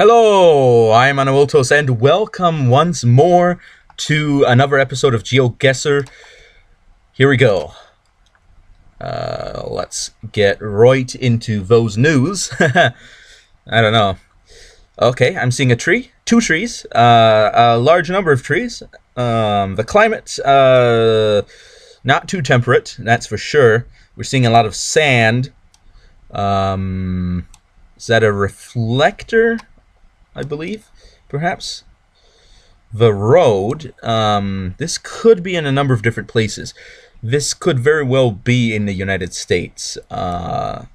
Hello, I'm Anawoltos, and welcome once more to another episode of GeoGuessr. Here we go. Let's get right into those news. I don't know. Okay, I'm seeing a tree, two trees, a large number of trees. The climate, not too temperate, that's for sure. We're seeing a lot of sand. Is that a reflector? I believe, perhaps. The road, this could be in a number of different places. This could very well be in the United States,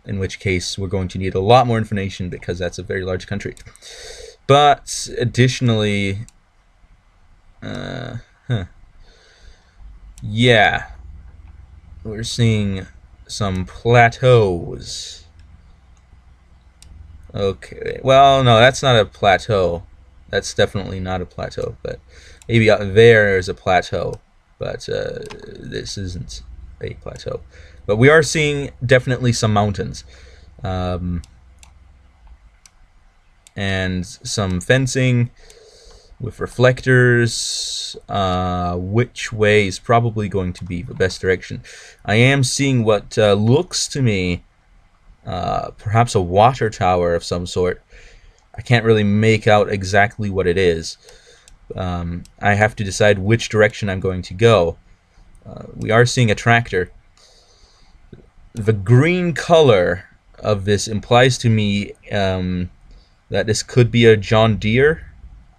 in which case we're going to need a lot more information because that's a very large country. But additionally, yeah, we're seeing some plateaus. Okay, well, no, that's not a plateau. That's definitely not a plateau, but maybe out there is a plateau, but this isn't a plateau. But we are seeing definitely some mountains, and some fencing with reflectors. Which way is probably going to be the best direction? I am seeing what looks to me perhaps a water tower of some sort. I can't really make out exactly what it is. I have to decide which direction I'm going to go. We are seeing a tractor. The green color of this implies to me that this could be a John Deere.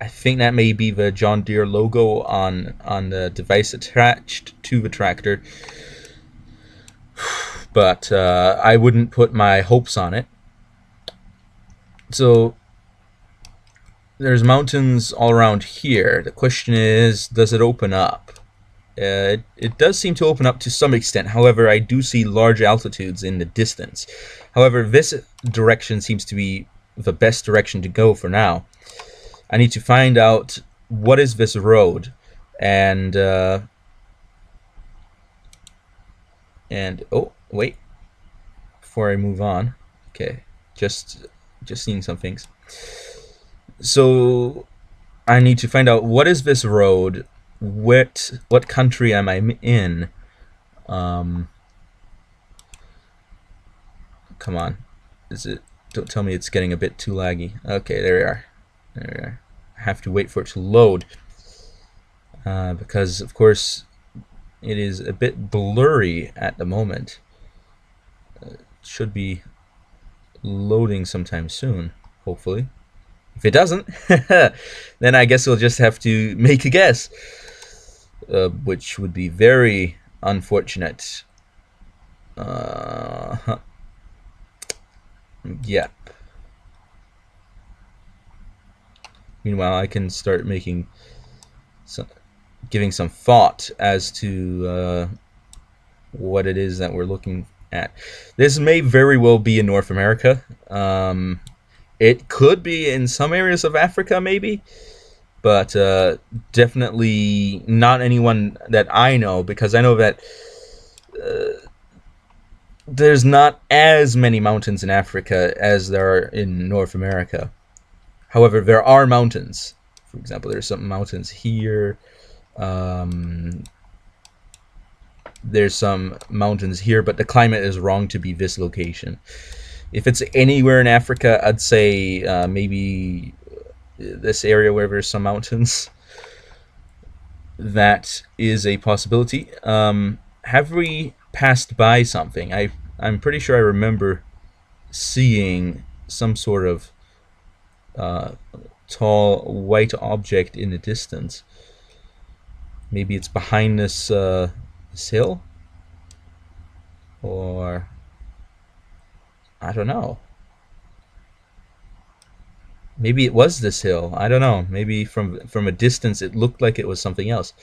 I think that may be the John Deere logo on the device attached to the tractor. But I wouldn't put my hopes on it. So there's mountains all around here. The question is, does it open up? It does seem to open up to some extent. However, I do see large altitudes in the distance. However, this direction seems to be the best direction to go for now. I need to find out what is this road, and oh wait, before I move on, okay, just seeing some things. So I need to find out what is this road, what country am I in. Come on, is it? Don't tell me it's getting a bit too laggy. Okay, there we are. There we are. I have to wait for it to load because of course it is a bit blurry at the moment. It should be loading sometime soon, hopefully. If it doesn't, then I guess we'll just have to make a guess, which would be very unfortunate. Yep. Meanwhile, I can start making giving some thought as to what it is that we're looking at. This may very well be in North America. It could be in some areas of Africa, maybe, but definitely not anyone that I know, because I know that there's not as many mountains in Africa as there are in North America. However, there are mountains. For example, there's some mountains here. There's some mountains here, but the climate is wrong to be this location. If it's anywhere in Africa, I'd say maybe this area where there's some mountains. That is a possibility. Have we passed by something? I'm pretty sure I remember seeing some sort of tall white object in the distance. Maybe it's behind this hill, or I don't know. Maybe it was this hill. I don't know. Maybe from a distance it looked like it was something else.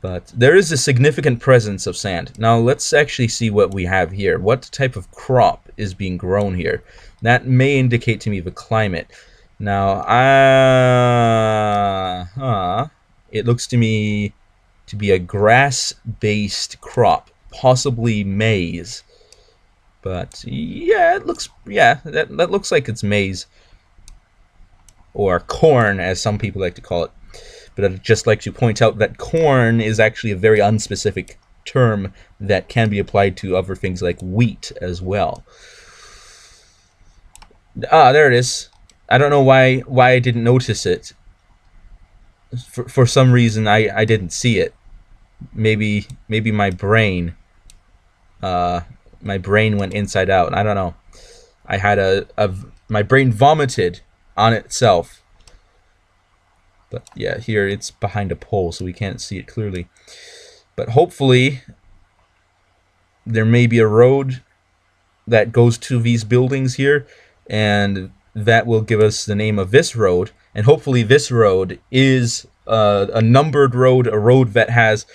But there is a significant presence of sand. Now let's actually see what we have here. What type of crop is being grown here? That may indicate to me the climate. Now, it looks to me to be a grass-based crop, possibly maize. But yeah, that looks like it's maize. or corn, as some people like to call it. But I'd just like to point out that corn is actually a very unspecific term that can be applied to other things like wheat as well. Ah, there it is. I don't know why I didn't notice it. For some reason, I didn't see it. Maybe my brain went inside out. I don't know. I had my brain vomited on itself. But yeah, here it's behind a pole, so we can't see it clearly. But hopefully, there may be a road that goes to these buildings here, and that will give us the name of this road. And hopefully this road is a numbered road, a road that has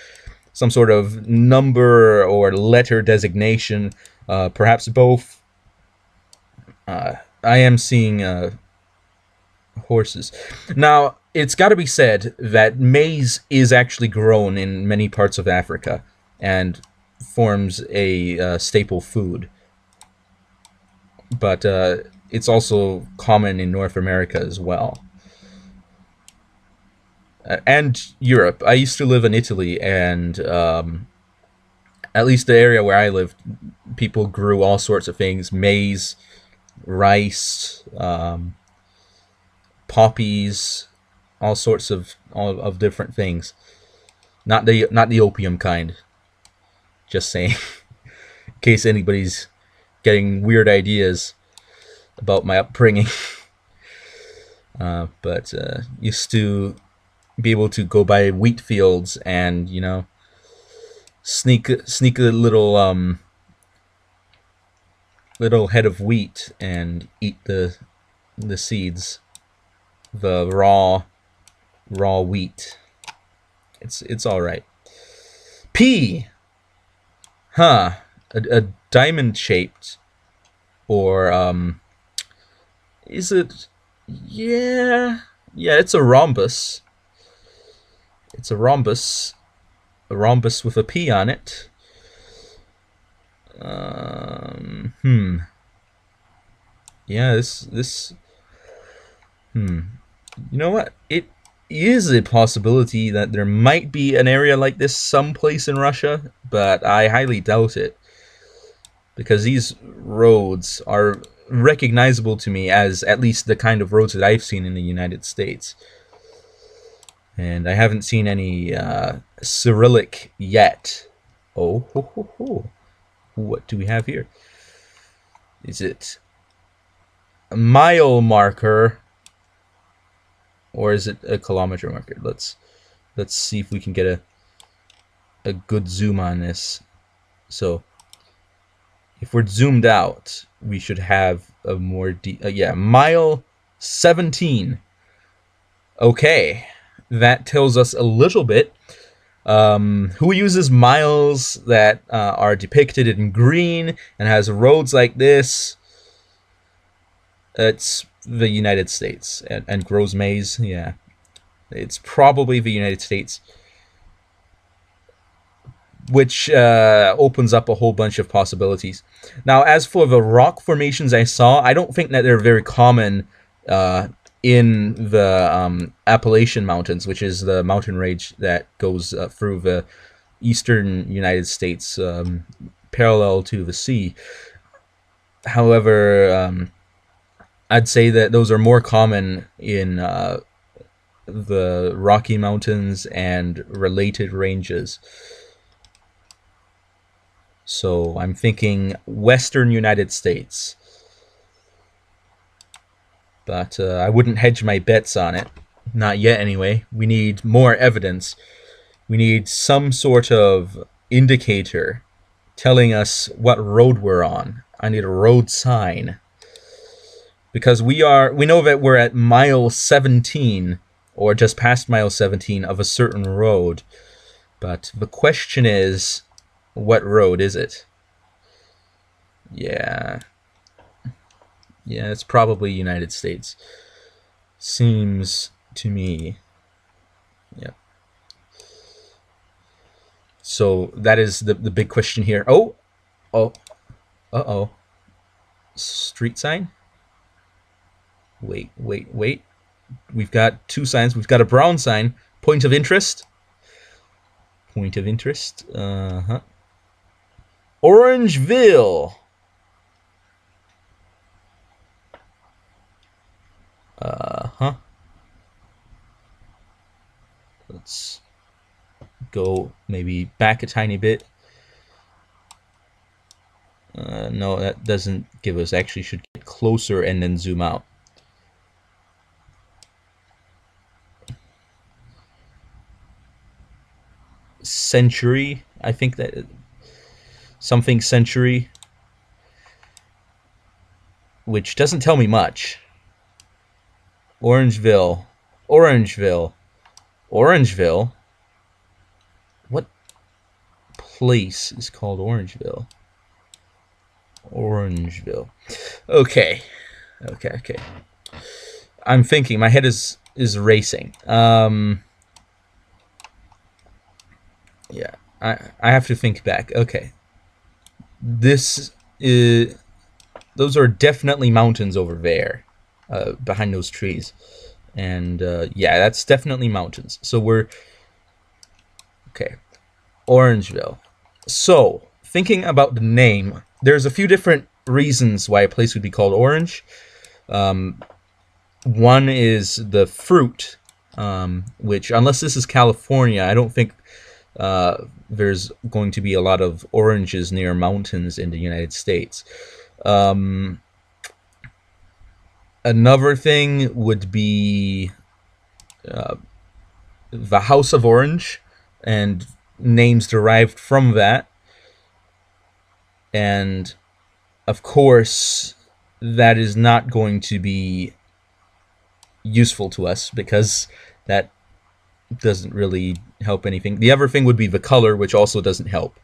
some sort of number or letter designation, perhaps both. I am seeing horses. Now, it's got to be said that maize is actually grown in many parts of Africa and forms a staple food. But it's also common in North America as well. And Europe. I used to live in Italy, and at least the area where I lived, people grew all sorts of things: maize, rice, poppies, all sorts of different things. Not the opium kind. Just saying, in case anybody's getting weird ideas about my upbringing. But used to be able to go by wheat fields and, you know, sneak a little head of wheat and eat the seeds, the raw wheat. It's all right. P, huh? A diamond shaped, or is it? Yeah, it's a rhombus. It's a rhombus with a P on it. Yeah, this. You know what? It is a possibility that there might be an area like this someplace in Russia, but I highly doubt it, because these roads are recognizable to me as at least the kind of roads that I've seen in the United States. And I haven't seen any Cyrillic yet. Oh, ho, ho, ho. What do we have here? Is it a mile marker, or is it a kilometer marker? Let's see if we can get a good zoom on this. So if we're zoomed out, we should have a more yeah, mile 17. Okay, that tells us a little bit. Who uses miles that are depicted in green and has roads like this? It's the United States, and grows maize. Yeah, it's probably the United States, which opens up a whole bunch of possibilities. Now, as for the rock formations I saw, I don't think that they're very common in the Appalachian Mountains, which is the mountain range that goes through the eastern United States, parallel to the sea. However, I'd say that those are more common in the Rocky Mountains and related ranges. So I'm thinking western United States. But I wouldn't hedge my bets on it. Not yet, anyway. We need more evidence. We need some sort of indicator telling us what road we're on. I need a road sign. Because we know that we're at mile 17, or just past mile 17 of a certain road. But the question is, what road is it? Yeah, it's probably United States. Seems to me. Yeah. So that is the big question here. Oh. Street sign? Wait. we've got two signs. We've got a brown sign. Point of interest. Point of interest. Orangeville. Let's go maybe back a tiny bit. No, that doesn't give us. Actually, should get closer and then zoom out. Century, I think that something century, which doesn't tell me much. Orangeville, Orangeville, Orangeville. What place is called Orangeville? Orangeville. Okay. I'm thinking. My head is racing. Yeah, I have to think back. Okay. This is. Those are definitely mountains over there, behind those trees, and yeah, that's definitely mountains. So we're okay. Orangeville. So thinking about the name, there's a few different reasons why a place would be called Orange. One is the fruit, which, unless this is California, I don't think there's going to be a lot of oranges near mountains in the United States. Another thing would be the House of Orange, and names derived from that. And of course, that is not going to be useful to us because that doesn't really help anything. The other thing would be the color, which also doesn't help.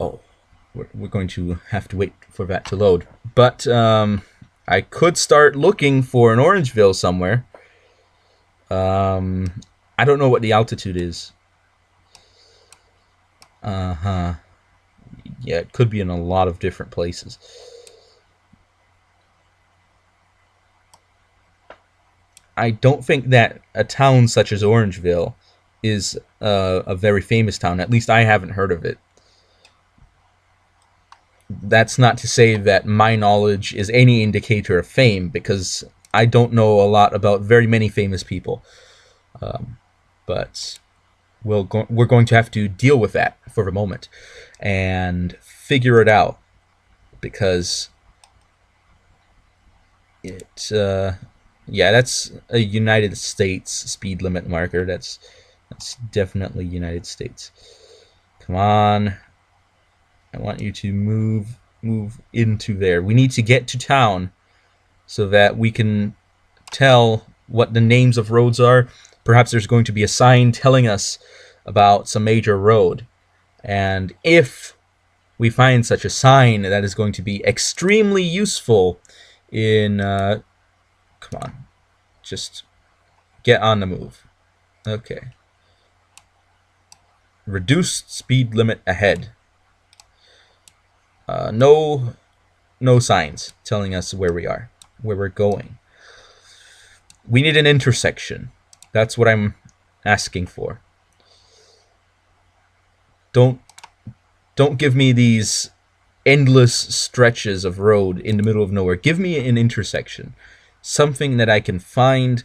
Oh, we're going to have to wait for that to load. But I could start looking for an Orangeville somewhere. I don't know what the altitude is. Yeah, it could be in a lot of different places. I don't think that a town such as Orangeville is a very famous town. At least I haven't heard of it. That's not to say that my knowledge is any indicator of fame, because I don't know a lot about very many famous people. But we're going to have to deal with that for the moment and figure it out, because it yeah, that's a United States speed limit marker. That's definitely United States. Come on, I want you to move into there. We need to get to town so that we can tell what the names of roads are. Perhaps there's going to be a sign telling us about some major road, and if we find such a sign, that is going to be extremely useful in come on, just get on the move. Okay. Reduced speed limit ahead. No signs telling us where we are, where we're going. We need an intersection. That's what I'm asking for. Don't give me these endless stretches of road in the middle of nowhere. Give me an intersection. Something that I can find,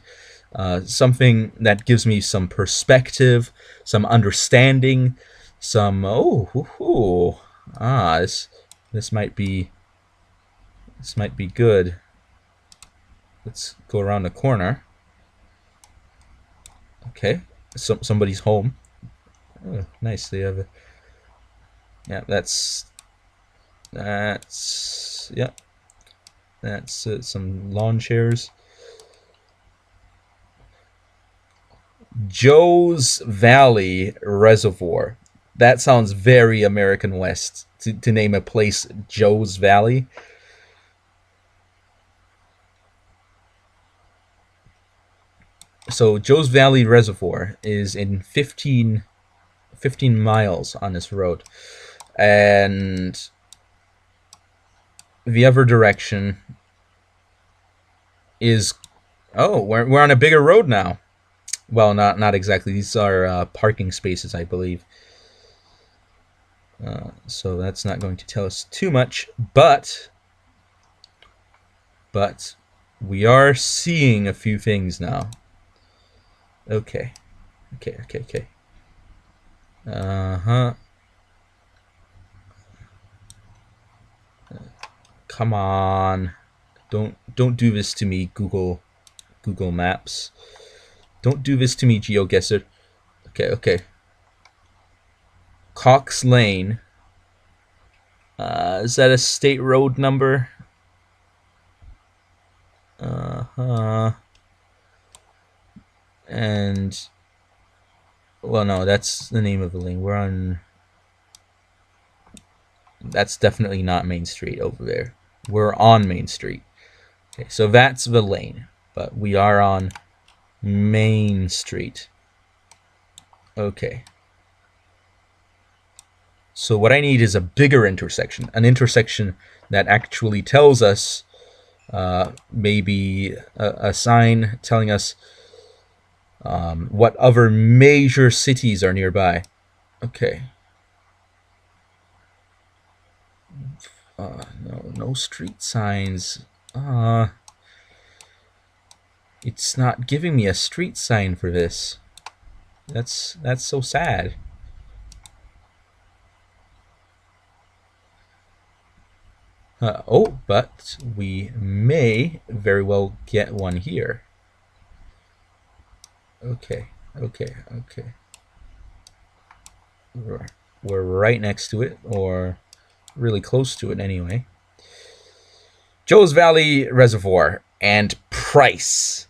something that gives me some perspective, some understanding, some this might be good. Let's go around the corner. Okay, somebody's home. Oh, nice. They have a, yeah, that's yeah, that's some lawn chairs. Joe's Valley Reservoir. That sounds very American West, to name a place Joe's Valley. So Joe's Valley Reservoir is in 15 miles on this road. And the other direction is... Oh, we're on a bigger road now. Well, not exactly. These are parking spaces, I believe. So that's not going to tell us too much, but we are seeing a few things now. Okay. Come on. Don't do this to me, Google Maps. Don't do this to me, GeoGuessr. Okay. Cox Lane. Is that a state road number? And... Well, no, that's the name of the lane. We're on... That's definitely not Main Street over there. We're on Main Street. Okay, so that's the lane. But we are on Main Street. Okay. So what I need is a bigger intersection. An intersection that actually tells us maybe a sign telling us what other major cities are nearby. Okay. No street signs. It's not giving me a street sign for this. That's so sad. Oh, but we may very well get one here. Okay. We're right next to it, or really close to it anyway. Joe's Valley Reservoir and Price.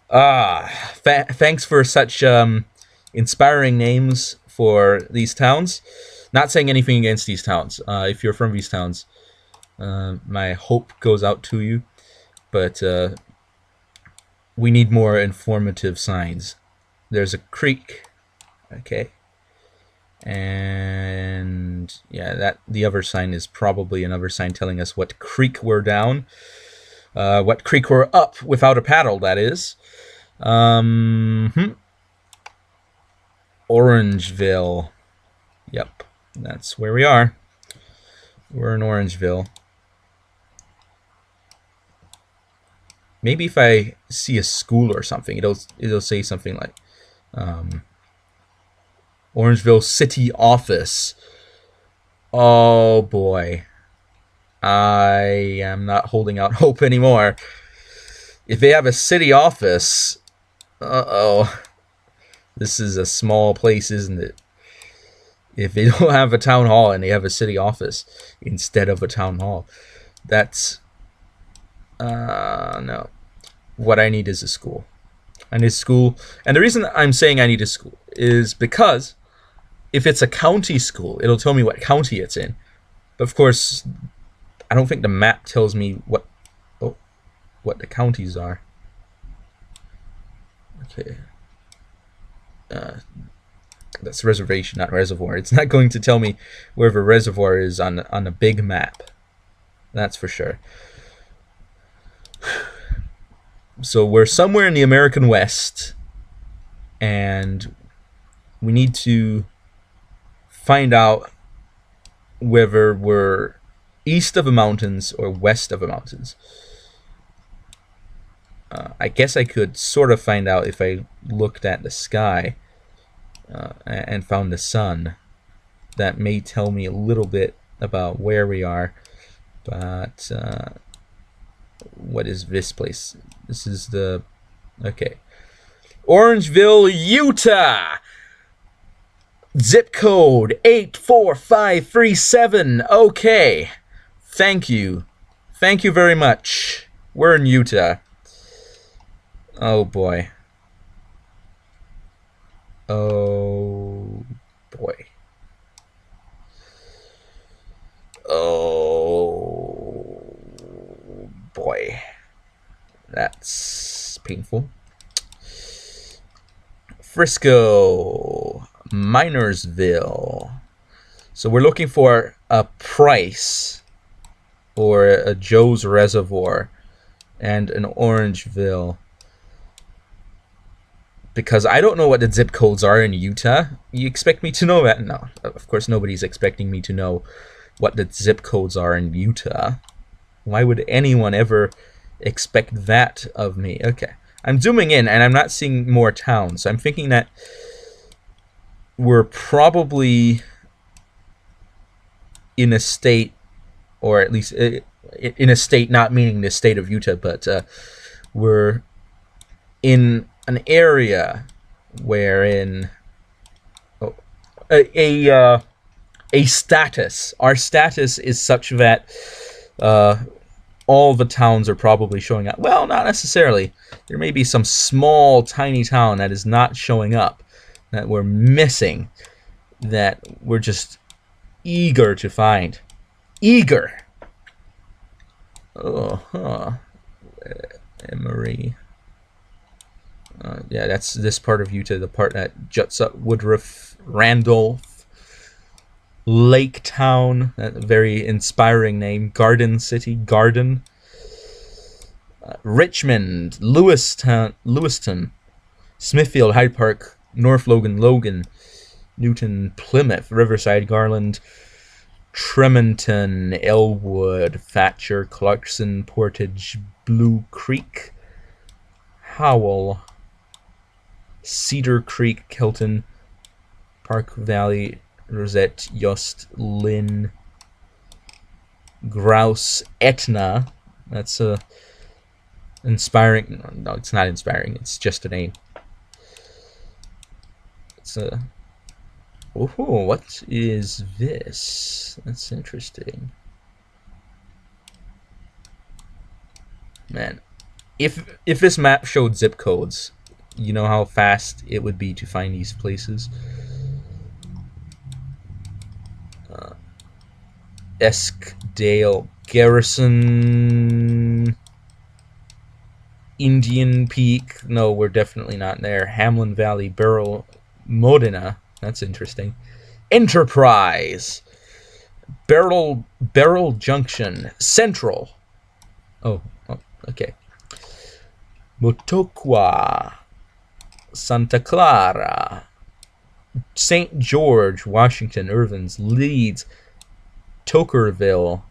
Thanks for such inspiring names for these towns. Not saying anything against these towns. If you're from these towns, my hope goes out to you. But we need more informative signs. There's a creek. Okay. And yeah, that the other sign is probably another sign telling us what creek we're down. What creek we're up without a paddle, that is. Orangeville. Yep, that's where we are. We're in Orangeville. Maybe if I see a school or something, it'll say something like Orangeville City Office. Oh boy. I am not holding out hope anymore. If they have a city office, this is a small place, isn't it? If they don't have a town hall and they have a city office instead of a town hall, that's no. What I need is a school. I need a school, and the reason I'm saying I need a school is because if it's a county school, it'll tell me what county it's in. But of course, I don't think the map tells me what the counties are. Okay. That's reservation, not reservoir. It's not going to tell me where the reservoir is on a big map. That's for sure. So we're somewhere in the American West, and we need to find out whether we're east of the mountains or west of the mountains. I guess I could sort of find out if I looked at the sky and found the sun. That may tell me a little bit about where we are. But what is this place? This is the... Okay. Orangeville, Utah! Zip code 84537. Okay. Thank you. Thank you very much. We're in Utah. Oh boy. Oh boy. Oh boy. That's painful. Frisco, Minersville. So we're looking for a Price for a Joe's Reservoir and an Orangeville. Because I don't know what the zip codes are in Utah. You expect me to know that? No, of course nobody's expecting me to know what the zip codes are in Utah. Why would anyone ever expect that of me? Okay, I'm zooming in and I'm not seeing more towns. I'm thinking that we're probably in a state, or at least in a state, not meaning the state of Utah, but we're in an area wherein a status. Our status is such that all the towns are probably showing up. Well, not necessarily. There may be some small, tiny town that is not showing up, that we're missing, that we're just eager to find. Eager. Oh, huh. Emory. Yeah, that's this part of Utah, the part that juts up. Woodruff, Randolph, Lake Town, that very inspiring name. Garden City, Garden. Richmond, Lewiston, Smithfield, Hyde Park, North Logan, Logan, Newton, Plymouth, Riverside, Garland, Tremonton, Elwood, Thatcher, Clarkson, Portage, Blue Creek, Howell, Cedar Creek, Kelton, Park Valley, Rosette, Yost, Lynn, Grouse, Etna. That's inspiring. No, it's not inspiring. It's just a name. It's a. Oh, what is this? That's interesting. Man, if this map showed zip codes, you know how fast it would be to find these places. Eskdale, Garrison, Indian Peak. No, we're definitely not there. Hamlin Valley, Burrell, Modena. That's interesting. Enterprise, Beryl Junction, Central. Oh, okay. Motocqua, Santa Clara, St. George, Washington, Irvins, Leeds, Tokerville,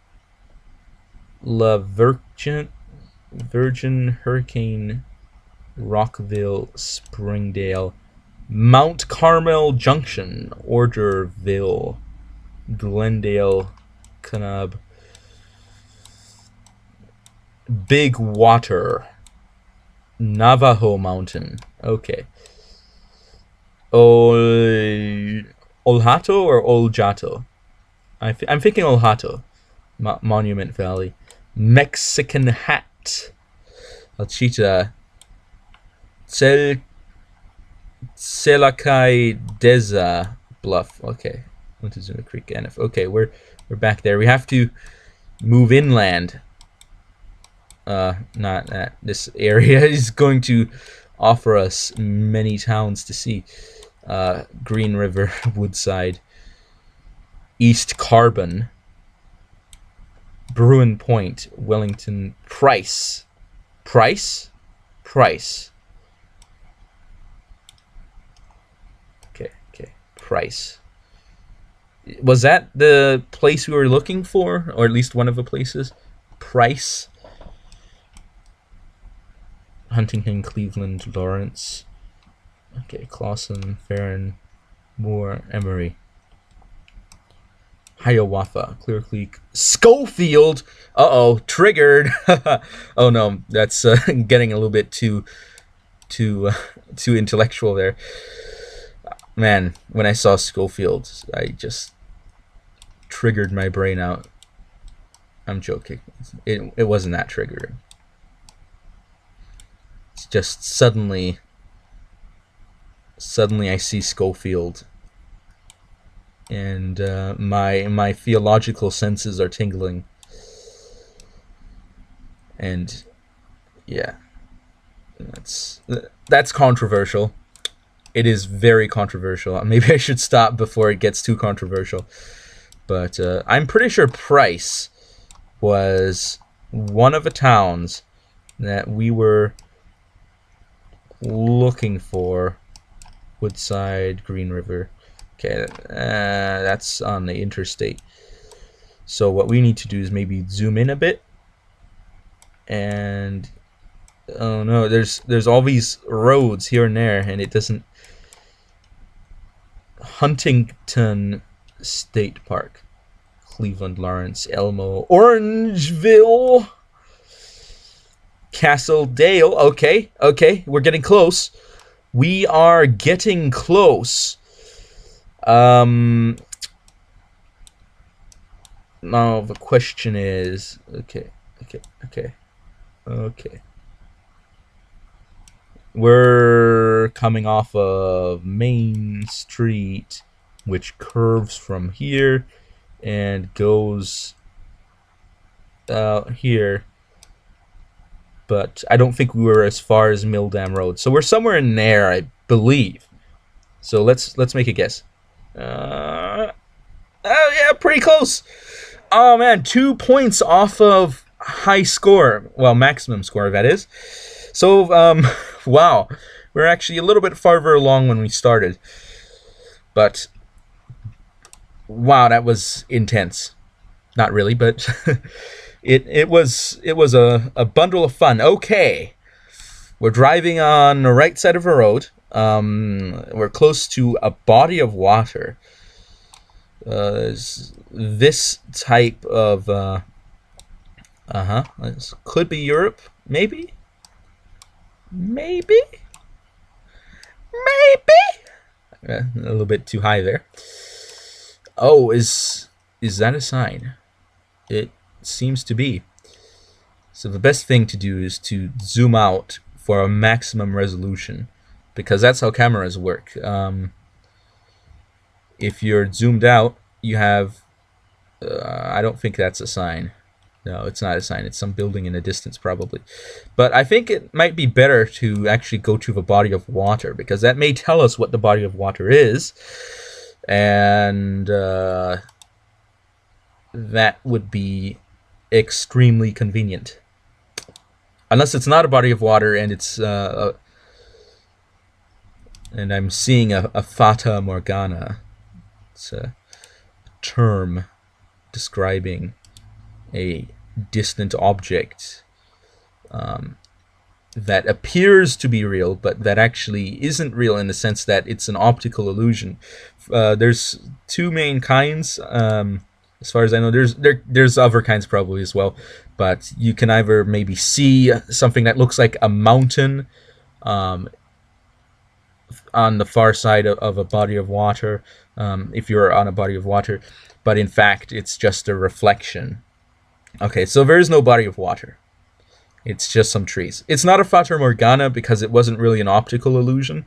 La Virgin, Hurricane, Rockville, Springdale, Mount Carmel Junction, Orderville, Glendale, Kanab, Big Water, Navajo Mountain. Okay. Olhato or Oljato? I'm thinking Olhato. Monument Valley. Mexican Hat. Alchita. Selacai Deza Bluff. Okay. Montezuma Creek, NF. Okay, we're back there. We have to move inland. Not that this area is going to offer us many towns to see. Green River, Woodside, East Carbon, Bruin Point, Wellington, Price. Okay. Price. Was that the place we were looking for, or at least one of the places? Price. Huntington, Cleveland, Lawrence. Okay, Clawson, Farron, Moore, Emory. Hiawatha, Clear Creek, Schofield. Uh-oh, triggered. Oh no, that's getting a little bit too intellectual there. Man, when I saw Schofield, I just triggered my brain out. I'm joking. It wasn't that triggering. It's just suddenly I see Schofield, and my theological senses are tingling. And yeah, that's controversial. It is very controversial. Maybe I should stop before it gets too controversial. But I'm pretty sure Price was one of the towns that we were looking for. Woodside, Green River. Okay, that's on the interstate. So what we need to do is maybe zoom in a bit. And oh no, there's all these roads here and there, and it doesn't. Huntington State Park, Cleveland, Lawrence, Elmo, Orangeville, Castle Dale. Okay, we're getting close. We are getting close. Now the question is, okay. We're coming off of Main Street, which curves from here and goes out here. But I don't think we were as far as Mill Dam Road. So we're somewhere in there, I believe. So let's make a guess. Oh yeah, pretty close. Oh man, 2 points off of high score. Well, maximum score, that is. So, wow. We're actually a little bit farther along when we started. But, wow, that was intense. Not really, but it was a bundle of fun. Okay. We're driving on the right side of a road. We're close to a body of water. This type of this could be Europe, maybe a little bit too high there. Oh, is that a sign? It seems to be. So the best thing to do is to zoom out for a maximum resolution, because that's how cameras work. If you're zoomed out, you have I don't think that's a sign. No, it's not a sign. It's some building in the distance, probably. But I think it might be better to actually go to the body of water, because that may tell us what the body of water is. And that would be extremely convenient. Unless it's not a body of water and it's... and I'm seeing a Fata Morgana. It's a term describing a distant object that appears to be real, but that actually isn't real, in the sense that it's an optical illusion. There's two main kinds, as far as I know. There's other kinds probably as well, but you can either maybe see something that looks like a mountain on the far side of a body of water, if you're on a body of water, but in fact it's just a reflection. Okay, so there is no body of water. It's just some trees. It's not a Fata Morgana because it wasn't really an optical illusion.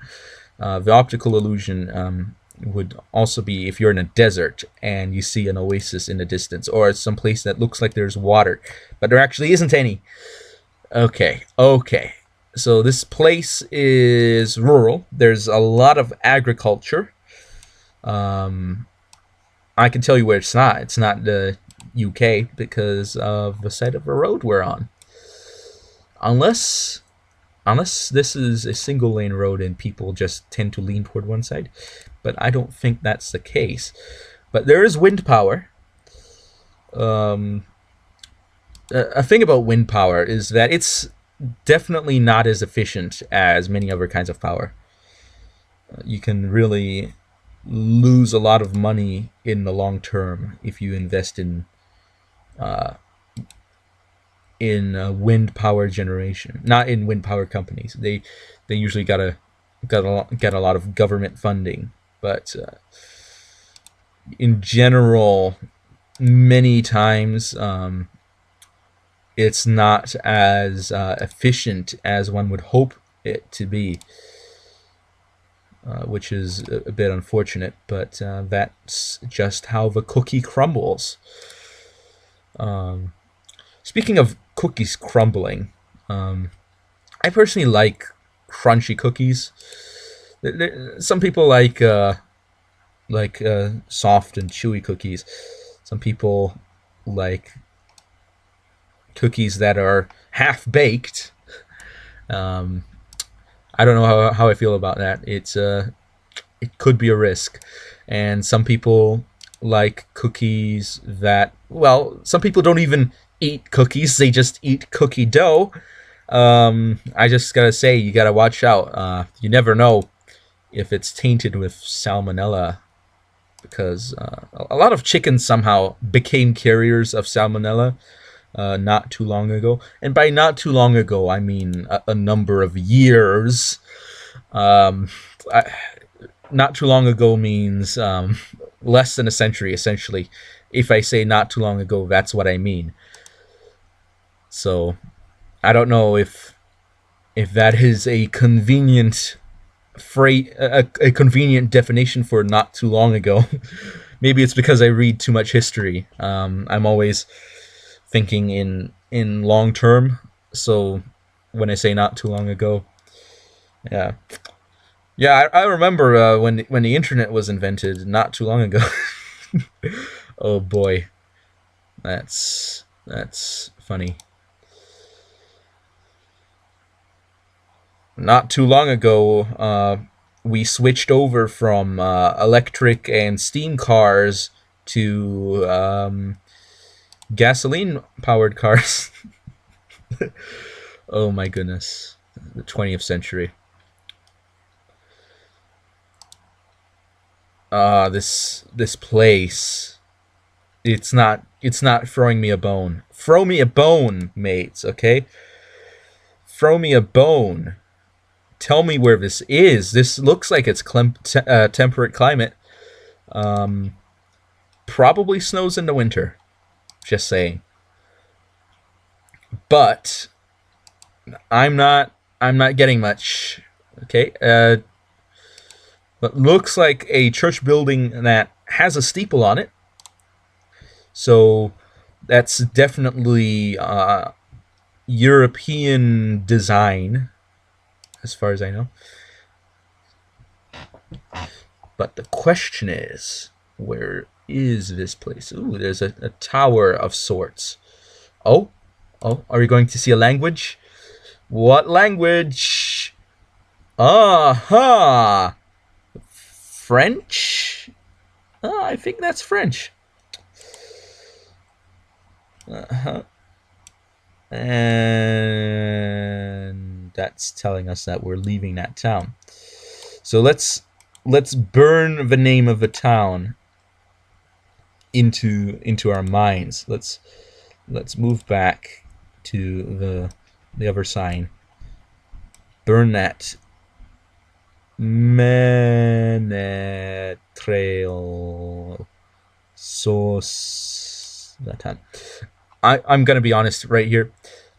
The optical illusion would also be if you're in a desert and you see an oasis in the distance, or some place that looks like there's water, but there actually isn't any. Okay. So this place is rural. There's a lot of agriculture. I can tell you where it's not. It's not the UK because of the side of the road we're on. Unless this is a single lane road and people just tend to lean toward one side. But I don't think that's the case. But there is wind power. A thing about wind power is that it's definitely not as efficient as many other kinds of power. You can really lose a lot of money in the long term if you invest in wind power generation, not in wind power companies. They usually get a lot of government funding, but in general, many times it's not as efficient as one would hope it to be, which is a bit unfortunate, but that's just how the cookie crumbles. Speaking of cookies crumbling, I personally like crunchy cookies. Some people like soft and chewy cookies. Some people like cookies that are half baked. I don't know how I feel about that. It could be a risk, and some people like cookies that, well, some people don't even eat cookies; they just eat cookie dough. I just gotta say, you gotta watch out. You never know if it's tainted with salmonella, because a lot of chickens somehow became carriers of salmonella not too long ago. And by not too long ago, I mean a number of years. Um, I, not too long ago means less than a century, essentially. If I say not too long ago, that's what I mean. So I don't know if that is a convenient a convenient definition for not too long ago. Maybe it's because I read too much history. I'm always thinking in long term. So when I say not too long ago, yeah, yeah, I remember when the internet was invented not too long ago. Oh boy, that's funny. Not too long ago, we switched over from electric and steam cars to gasoline powered cars. Oh my goodness, the 20th century. This place, it's not throwing me a bone. Throw me a bone, mates, okay? Throw me a bone. Tell me where this is. This looks like it's temperate climate. Probably snows in the winter. Just saying. But I'm not getting much. Okay. But looks like a church building that has a steeple on it. So that's definitely European design, as far as I know. But the question is, where is this place? Ooh, there's a tower of sorts. Oh, are we going to see a language? What language? Aha! French? I think that's French. And that's telling us that we're leaving that town. So let's burn the name of the town into our minds. Let's move back to the other sign. Burn that. Menetrail sauce. That time. I'm gonna be honest right here.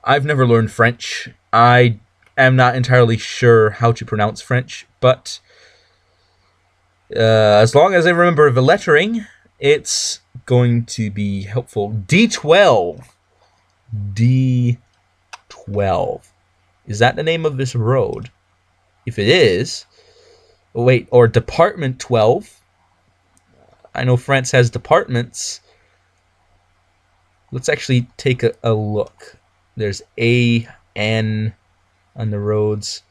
I've never learned French. I am not entirely sure how to pronounce French, but as long as I remember the lettering, it's going to be helpful. D12. D12. Is that the name of this road? If it is, wait, or Department 12. I know France has departments. Let's actually take a look. There's A, N on the roads.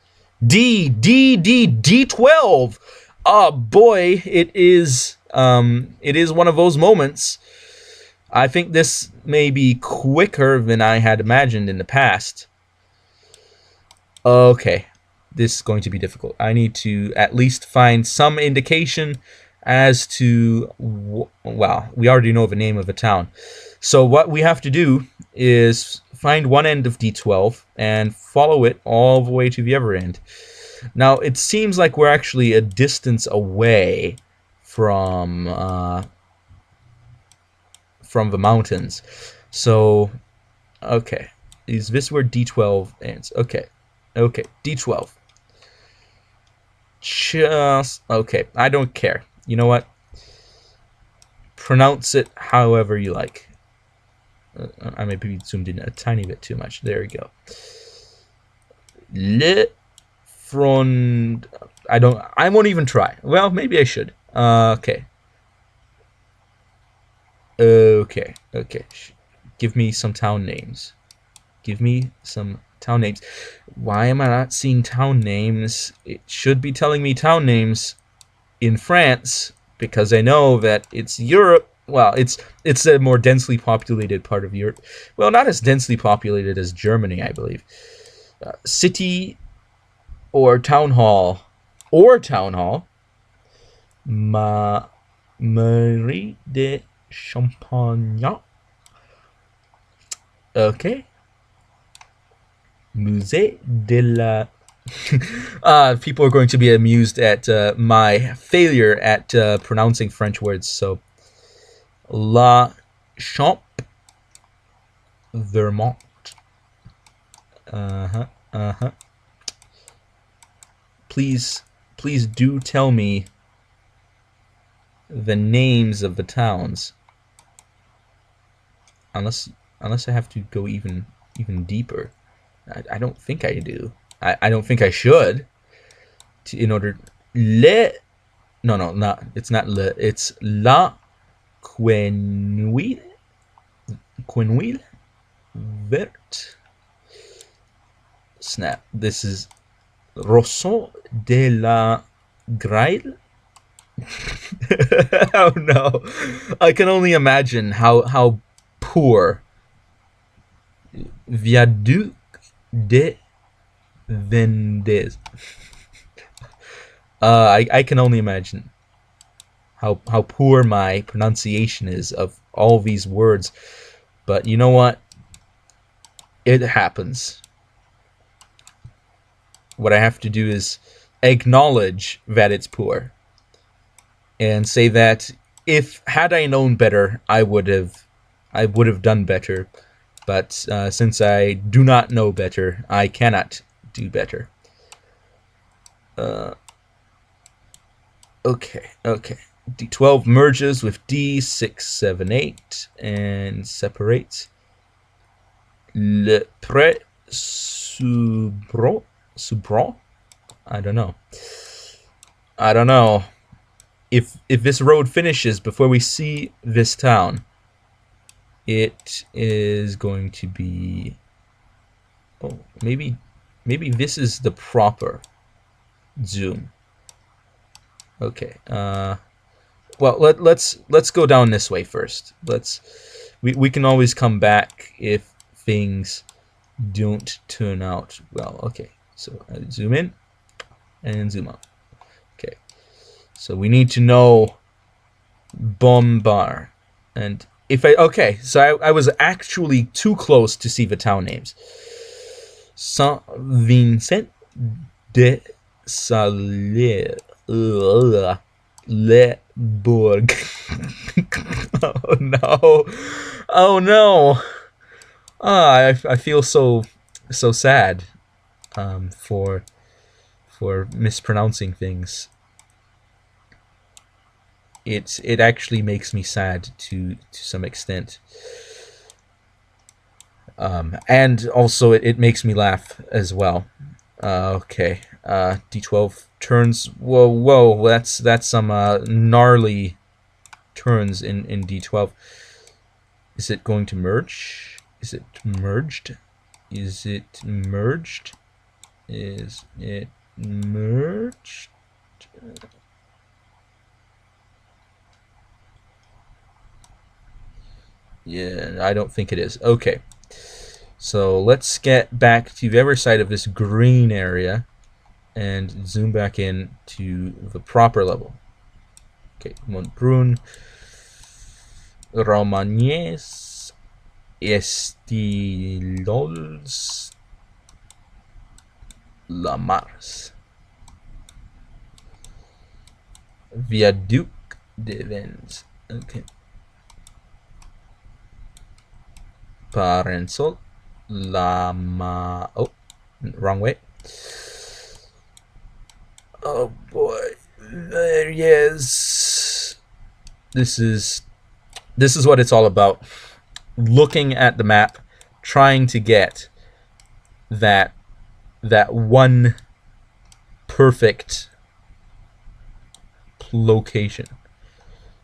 D12. Oh boy, it is one of those moments. I think this may be quicker than I had imagined in the past. Okay, this is going to be difficult. I need to at least find some indication as to, well, we already know the name of the town. So what we have to do is find one end of D12 and follow it all the way to the other end. Now, it seems like we're actually a distance away from the mountains. So, okay. Is this where D12 ends? Okay. Okay, D12. Just, okay, I don't care. You know what? Pronounce it however you like. I may be zoomed in a tiny bit too much. There we go. Le front. I won't even try. Well, maybe I should. Okay. Okay. Give me some town names. Give me some town names. Why am I not seeing town names? It should be telling me town names in France, because I know that it's Europe. Well, it's a more densely populated part of Europe. Well, not as densely populated as Germany, I believe. City or town hall. Or town hall. Marie de Champagne. Okay. Musée de la... people are going to be amused at my failure at pronouncing French words. So, La Champ, Vermont. Please do tell me the names of the towns. Unless I have to go even deeper. I don't think I do. I don't think I should. In order... No, not... It's not le. It's La Quenouille. Quenouille? Vert. Snap. This is Rosso de la Graille. Oh no. I can only imagine how poor Viaduc de Vendez. I can only imagine how poor my pronunciation is of all these words. But you know what? It happens. What I have to do is acknowledge that it's poor. And say that had I known better, I would have done better. But since I do not know better, I cannot do better. Okay. D12 merges with D6, 7, 8 and separates. Le pré subro. I don't know. If this road finishes before we see this town, it is going to be... Oh, maybe this is the proper zoom. Okay. Well, let's go down this way first. We can always come back if things don't turn out well. Okay. So zoom in and zoom out. Okay. So we need to know Bombard. And if so I was actually too close to see the town names. Saint Vincent de Salier. Le Bourg. Oh no. I feel so sad for mispronouncing things. It actually makes me sad to some extent. And also it makes me laugh as well. Okay. D12 turns. Whoa, that's some gnarly turns in D12. Is it going to merge? Is it merged? Is it merged? Is it merged? Yeah, I don't think it is. Okay. So let's get back to the other side of this green area and zoom back in to the proper level. Okay, Montbrun, Romagnes, Estilols, La Mars, Viaduc de Vens. Okay. Parensol, Lama. Oh, wrong way. Oh boy, there he is. This is what it's all about. Looking at the map, trying to get that one perfect location.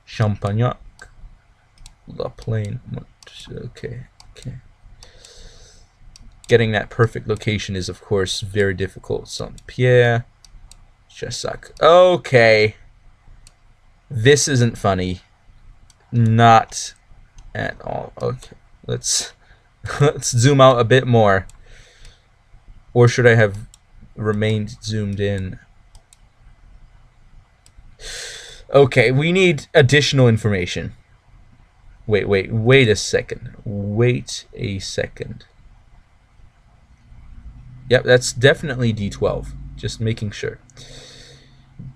Champagnac, La Plaine. Okay. getting that perfect location is, of course, very difficult. Saint-Pierre, Chassac. Okay. This isn't funny. Not at all. Okay. Let's zoom out a bit more. Or should I have remained zoomed in? Okay, we need additional information. Wait a second. Wait a second. Yep, that's definitely D12. Just making sure.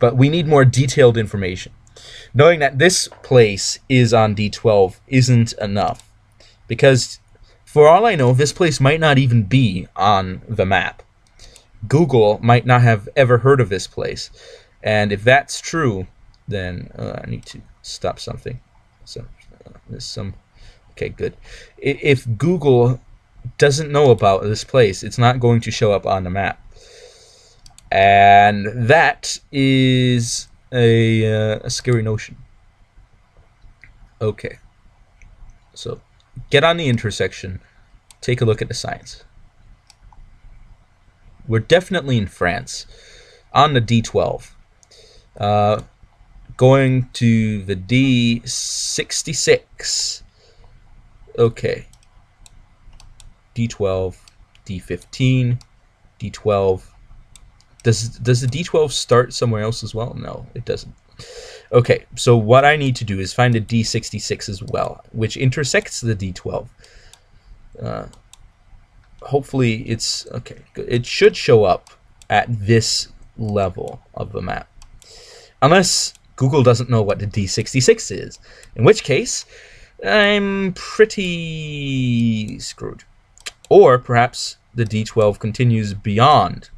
But we need more detailed information. Knowing that this place is on D12 isn't enough. Because, for all I know, this place might not even be on the map. Google might not have ever heard of this place. And if that's true, then I need to stop something. So, there's some... Okay, good. If Google doesn't know about this place, it's not going to show up on the map. And that is a scary notion. Okay. So, get on the intersection. Take a look at the signs. We're definitely in France. On the D12. Going to the D66. Okay. D12, D15, D12. Does the D12 start somewhere else as well? No, it doesn't. Okay, so what I need to do is find a D66 as well, which intersects the D12. Hopefully it's... Okay, good. It should show up at this level of the map. Unless Google doesn't know what the D66 is, in which case I'm pretty screwed. Or perhaps the D12 continues beyond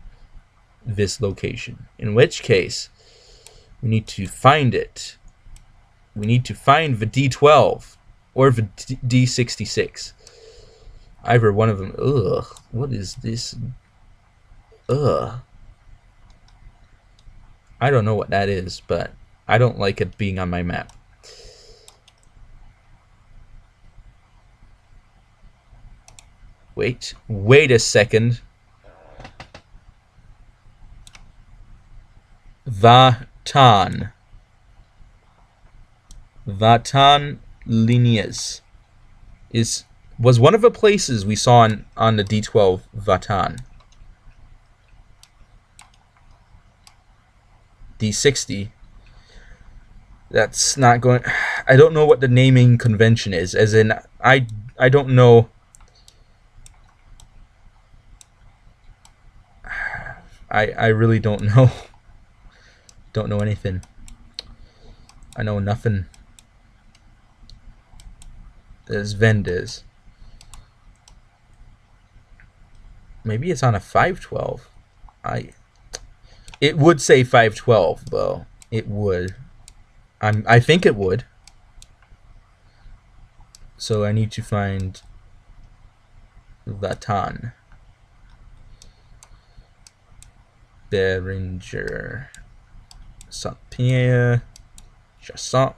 this location, in which case we need to find it. We need to find the D12 or the D66. Either one of them. Ugh, what is this? Ugh. I don't know what that is, but I don't like it being on my map. Wait a second. Vatan Lignes was one of the places we saw on the D12 Vatan. D60. That's not going... I don't know what the naming convention is, as in I don't know. I really don't know. Don't know anything. I know nothing. There's vendors. Maybe it's on a 512. It would say 512 though. It would. I think it would. So I need to find Vatan. Beringer, Saint-Pierre, Chassac.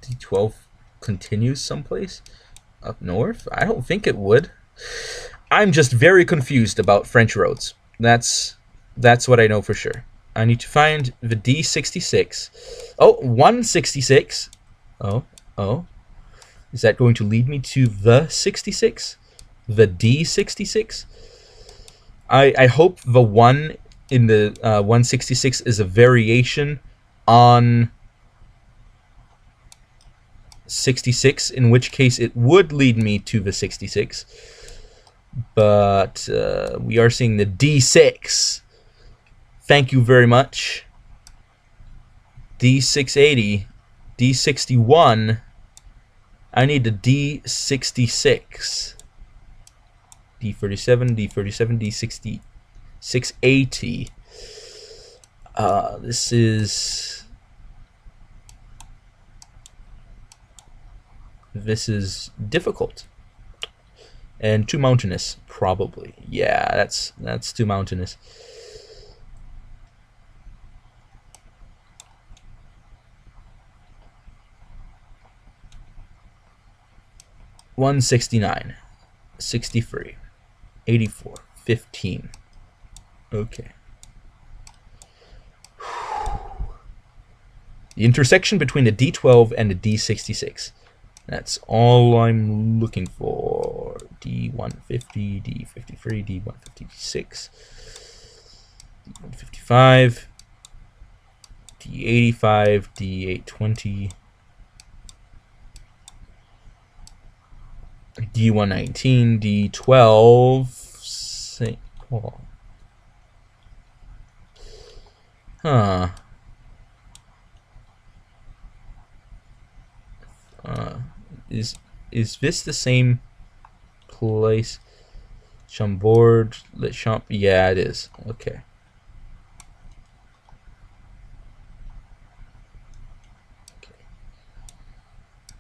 D12 continues someplace up north? I don't think it would. I'm just very confused about French roads. That's what I know for sure. I need to find the D66. Oh, 166. Oh. Is that going to lead me to the 66? The D66? I hope the 1 in the 166 is a variation on 66, in which case it would lead me to the 66. But we are seeing the D6. Thank you very much. D680, D61. I need the D66. D37, D37, D60, 680. This is difficult. And too mountainous, probably. Yeah, that's too mountainous. 169, 63, 84, 15. Okay. The intersection between a D12 and a D66. That's all I'm looking for. D150, D53, D156, D155, D85, D820, D119, D12. Oh. Huh. Is this the same place? Chambord, Le Champ. Yeah, it is. Okay.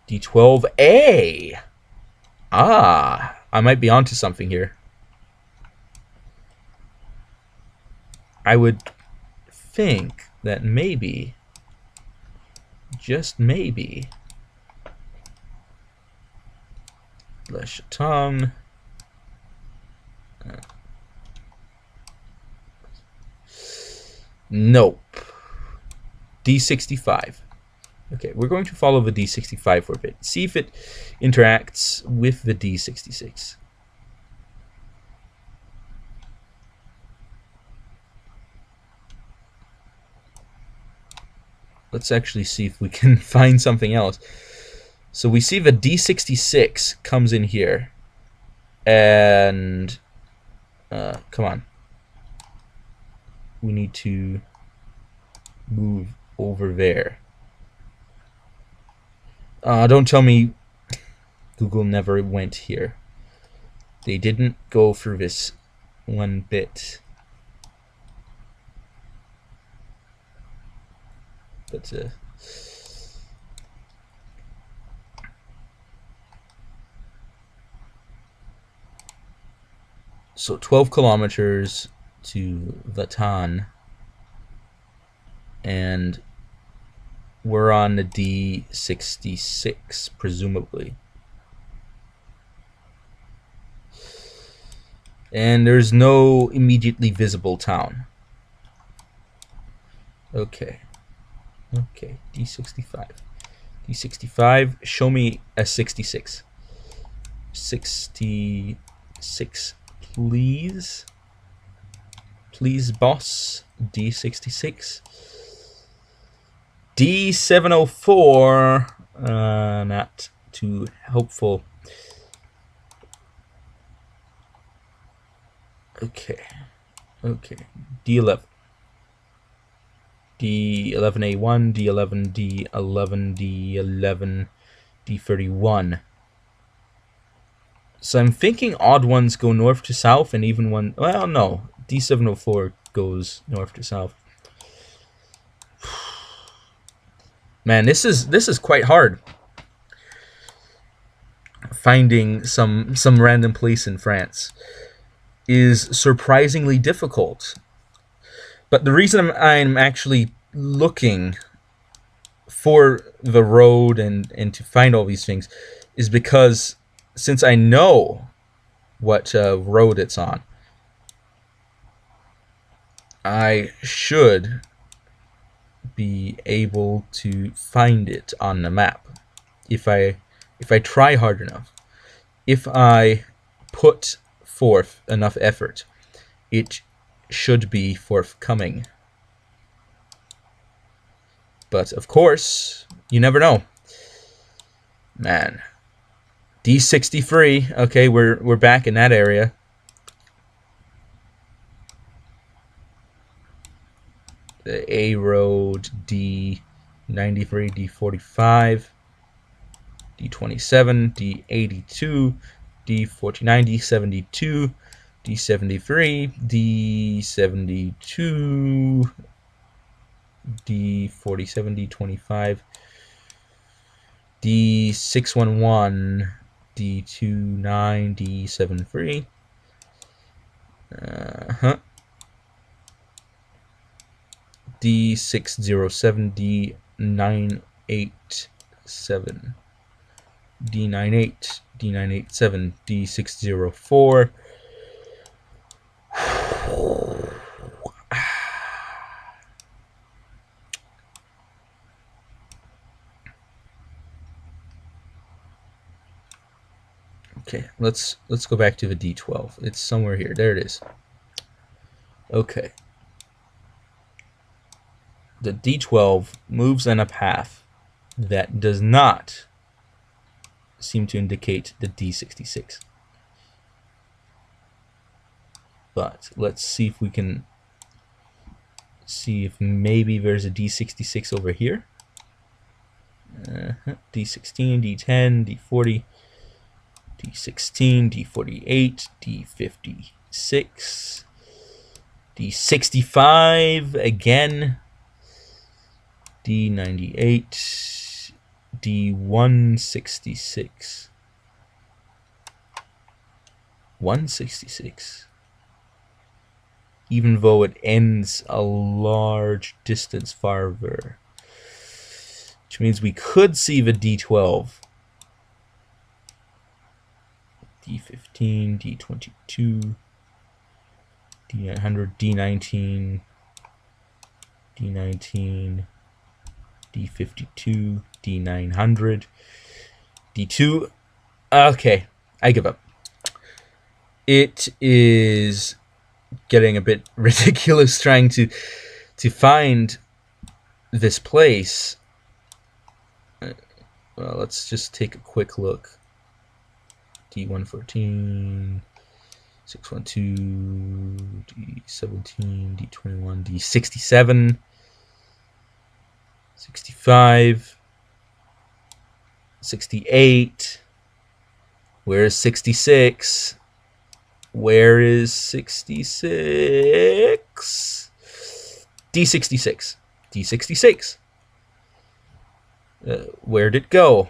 D12A. Ah, I might be onto something here. I would think that maybe, just maybe, Le Chaton. Nope. D65. Okay, we're going to follow the D65 for a bit. See if it interacts with the D66. Let's actually see if we can find something else. So we see the D66 comes in here. And come on. We need to move over there. Don't tell me Google never went here. They didn't go through this one bit. But so 12 kilometers to Vatan, and we're on the D66, presumably. And there's no immediately visible town. Okay. Okay, D65. D65, show me a 66. 66, please. Please, boss. D66. D704. Not too helpful. Okay. Okay. D11. D11A1, D11, D11, D11, D31. So I'm thinking odd ones go north to south, and even one. Well, no. D704 goes north to south. Man, this is quite hard. Finding some random place in France is surprisingly difficult. But the reason I'm actually looking for the road and to find all these things is because since I know what road it's on, I should be able to find it on the map if I try hard enough. If I put forth enough effort, it should be forthcoming. But of course, you never know. Man. D63. Okay, we're back in that area. The A road, D93, D45, D27, D82, D49, D72, D73, D72, D47, D25, D611, D29, D73. D607, D987. D98, D987, D604. Okay, let's go back to the D12. It's somewhere here. There it is. Okay. The D12 moves in a path that does not seem to indicate the D66. But let's see if we can see if maybe there's a D66 over here. D16, D10, D40, D16, D48, D56, D65 again, D98, D166, 166. Even though it ends a large distance farther, which means we could see the D12. D15, D22, D900, D19, D19, D52, D900, D2. Okay, I give up. It is getting a bit ridiculous trying to find this place. Well, let's just take a quick look. D114, 612, D17, D21, D67, 65, 68. Where is 66? Where is 66? D66. D66. Where did it go?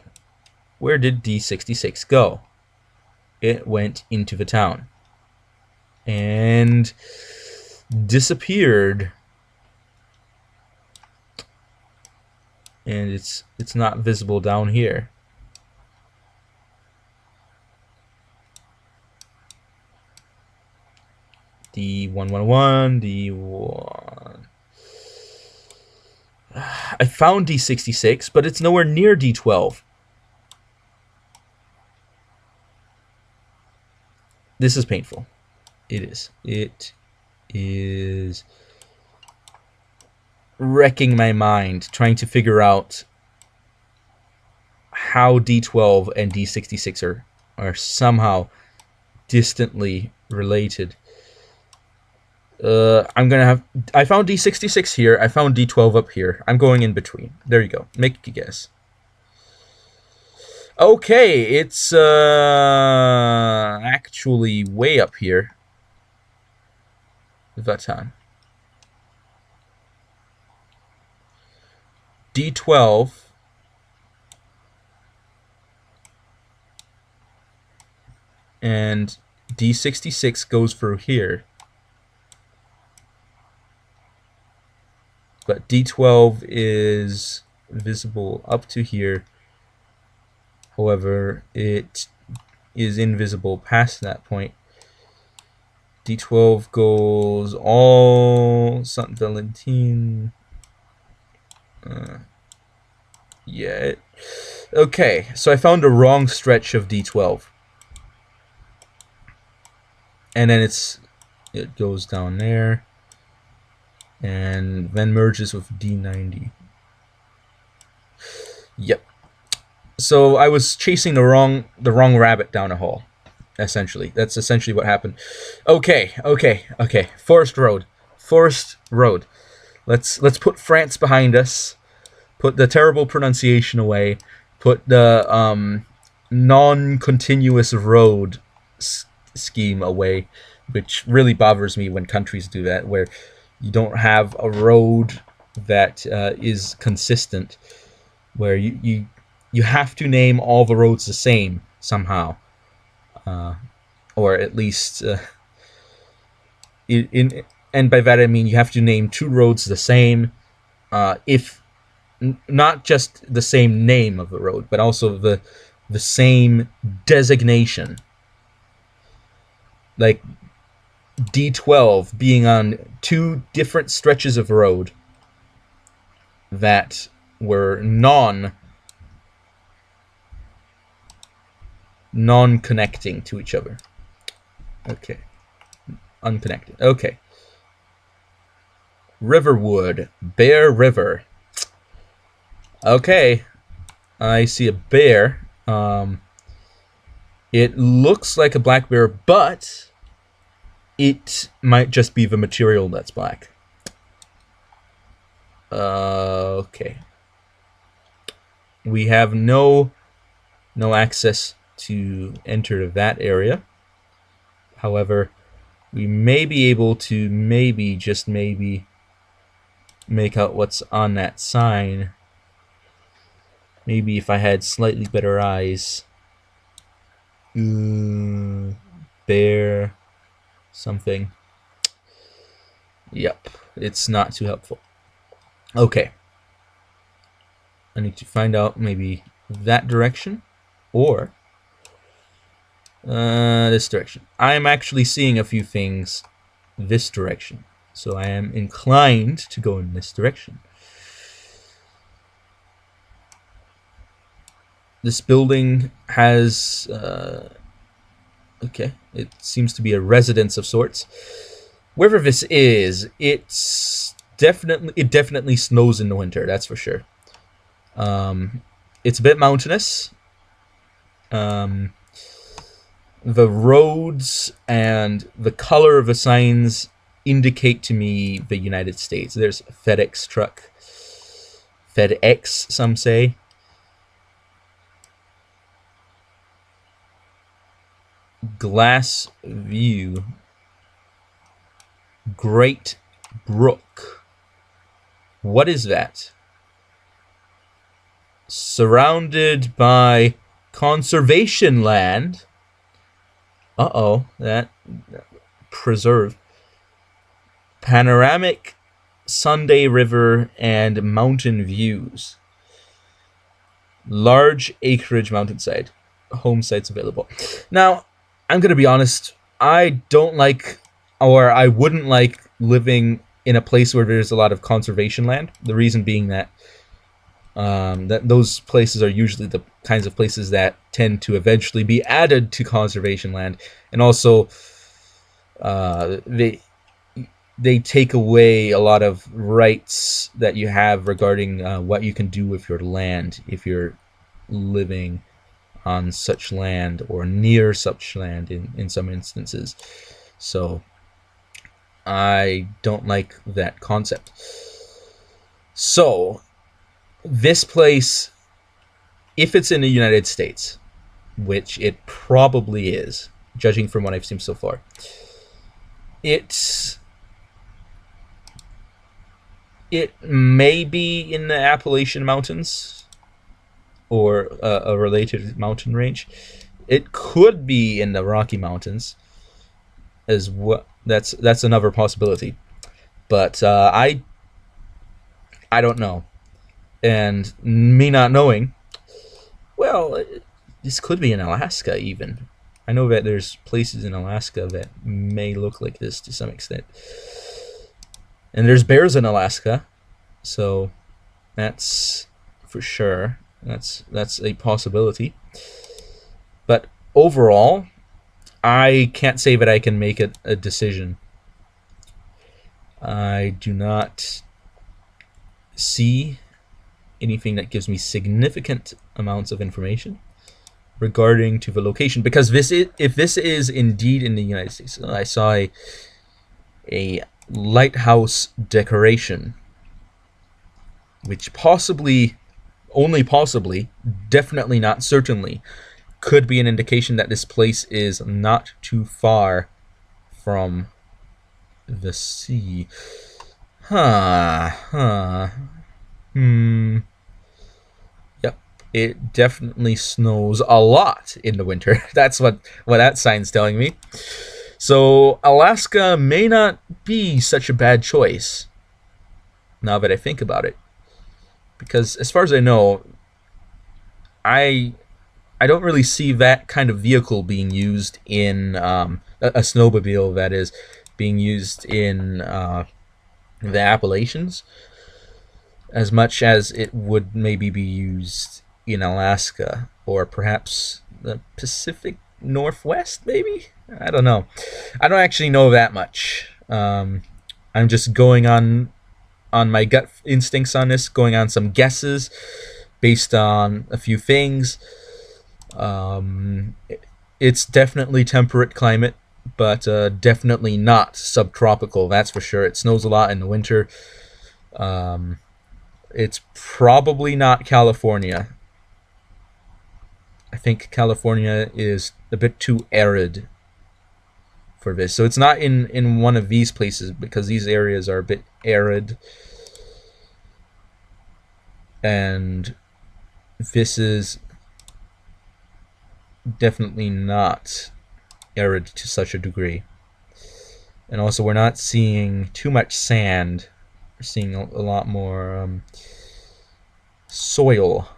Where did D66 go? It went into the town and disappeared. And it's not visible down here. D111, D1. I found D66, but it's nowhere near D12. This is painful. It is. It is wrecking my mind trying to figure out how D12 and D66 are somehow distantly related. I'm gonna have. I found D66 here. I found D12 up here. I'm going in between. There you go. Make a guess. Okay, it's actually way up here. Vatan. D12. And D66 goes through here. But D12 is visible up to here. However, it is invisible past that point. D12 goes all Saint Valentin. Yeah. Okay, so I found a wrong stretch of D12. And then it goes down there. And then merges with D90. Yep. So I was chasing the wrong rabbit down a hole. Essentially, that's essentially what happened. Okay. Forest Road. Let's put France behind us. Put the terrible pronunciation away. Put the non-continuous road scheme away, which really bothers me when countries do that, where you don't have a road that is consistent, where you have to name all the roads the same somehow, or at least and by that I mean you have to name two roads the same, if not just the same name of the road, but also the the same designation. Like D12 being on two different stretches of road that were non-connecting to each other. Okay. Unconnected. Okay. Riverwood. Bear River. Okay. I see a bear. It looks like a black bear, but it might just be the material that's black. Okay. We have no access to enter that area. However, we may be able to just maybe make out what's on that sign. Maybe if I had slightly better eyes. Bear something. Yep, it's not too helpful. Okay. I need to find out maybe that direction or this direction. I am actually seeing a few things this direction, so I am inclined to go in this direction. This building has okay, it seems to be a residence of sorts. Wherever this is, it definitely snows in the winter, that's for sure. It's a bit mountainous. The roads and the color of the signs indicate to me the United States. There's a FedEx truck. FedEx, some say. Glass view. Great Brook. What is that? Surrounded by conservation land. Uh-oh, that preserve. Panoramic Sunday River and mountain views. Large acreage mountainside. Home sites available. Now, I'm going to be honest. I don't like, or I wouldn't like living in a place where there's a lot of conservation land. The reason being that those places are usually the kinds of places that tend to eventually be added to conservation land, and also they take away a lot of rights that you have regarding what you can do with your land if you're living on such land or near such land in some instances. So I don't like that concept. So this place, if it's in the United States, which it probably is, judging from what I've seen so far, it may be in the Appalachian Mountains or a related mountain range. It could be in the Rocky Mountains as well. That's another possibility, but I don't know. And me not knowing, well, this could be in Alaska even. I know that there's places in Alaska that may look like this to some extent. And there's bears in Alaska, so that's for sure. That's a possibility. But overall, I can't say that I can make a decision. I do not see anything that gives me significant amounts of information regarding to the location, because if this is indeed in the United States, I saw a lighthouse decoration, which possibly, only possibly, definitely not certainly, could be an indication that this place is not too far from the sea. Yep, it definitely snows a lot in the winter. That's what that sign's telling me. So Alaska may not be such a bad choice, now that I think about it. Because as far as I know, I I don't really see that kind of vehicle being used in a snowmobile, that is, being used in the Appalachians as much as it would maybe be used in Alaska or perhaps the Pacific Northwest, maybe? I don't know. I don't actually know that much. I'm just going on my gut instincts on this, going on some guesses based on a few things. It's definitely temperate climate, but definitely not subtropical, that's for sure. It snows a lot in the winter. It's probably not California. I think California is a bit too arid for this. So it's not in one of these places because these areas are a bit arid. And this is definitely not arid to such a degree. And also we're not seeing too much sand. We're seeing a lot more soil.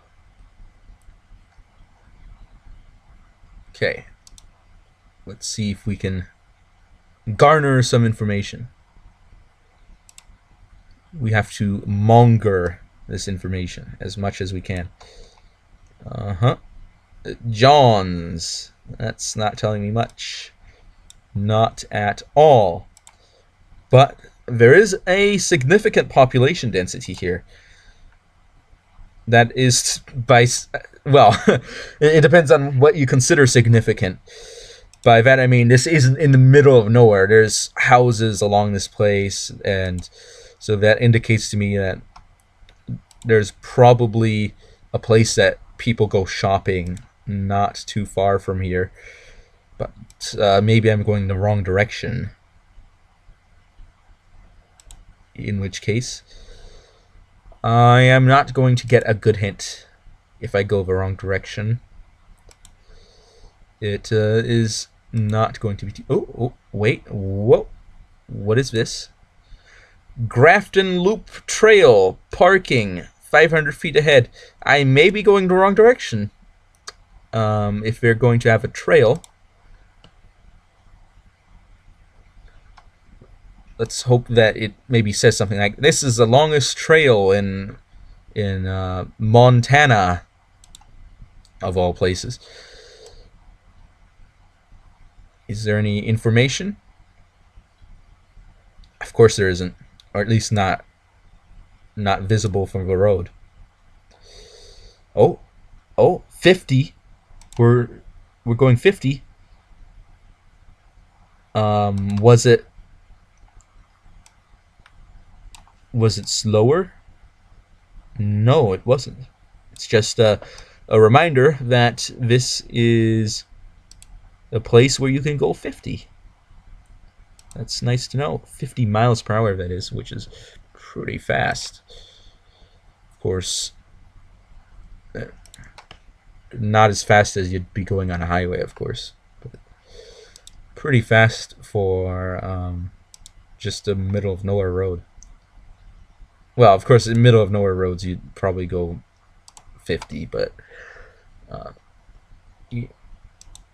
Okay. Let's see if we can garner some information. We have to monger this information as much as we can. Johns. That's not telling me much. Not at all. But there is a significant population density here. That is by, well, it depends on what you consider significant. By that I mean this isn't in the middle of nowhere. There's houses along this place, and so that indicates to me that there's probably a place that people go shopping not too far from here. But maybe I'm going the wrong direction. In which case, I am not going to get a good hint if I go the wrong direction. It is not going to be... Oh, wait. Whoa. What is this? Grafton Loop Trail. Parking. 500 feet ahead. I may be going the wrong direction. If they're going to have a trail. Let's hope that it maybe says something like, this is the longest trail in Montana, of all places. Is there any information? Of course there isn't, or at least not visible from the road. Oh, 50. We're going 50. Was it slower? No, it wasn't. It's just a reminder that this is a place where you can go 50. That's nice to know. 50 miles per hour, that is, which is pretty fast. Of course, not as fast as you'd be going on a highway, of course. But pretty fast for just a middle of nowhere road. Well, of course, in middle of nowhere roads, you'd probably go 50, but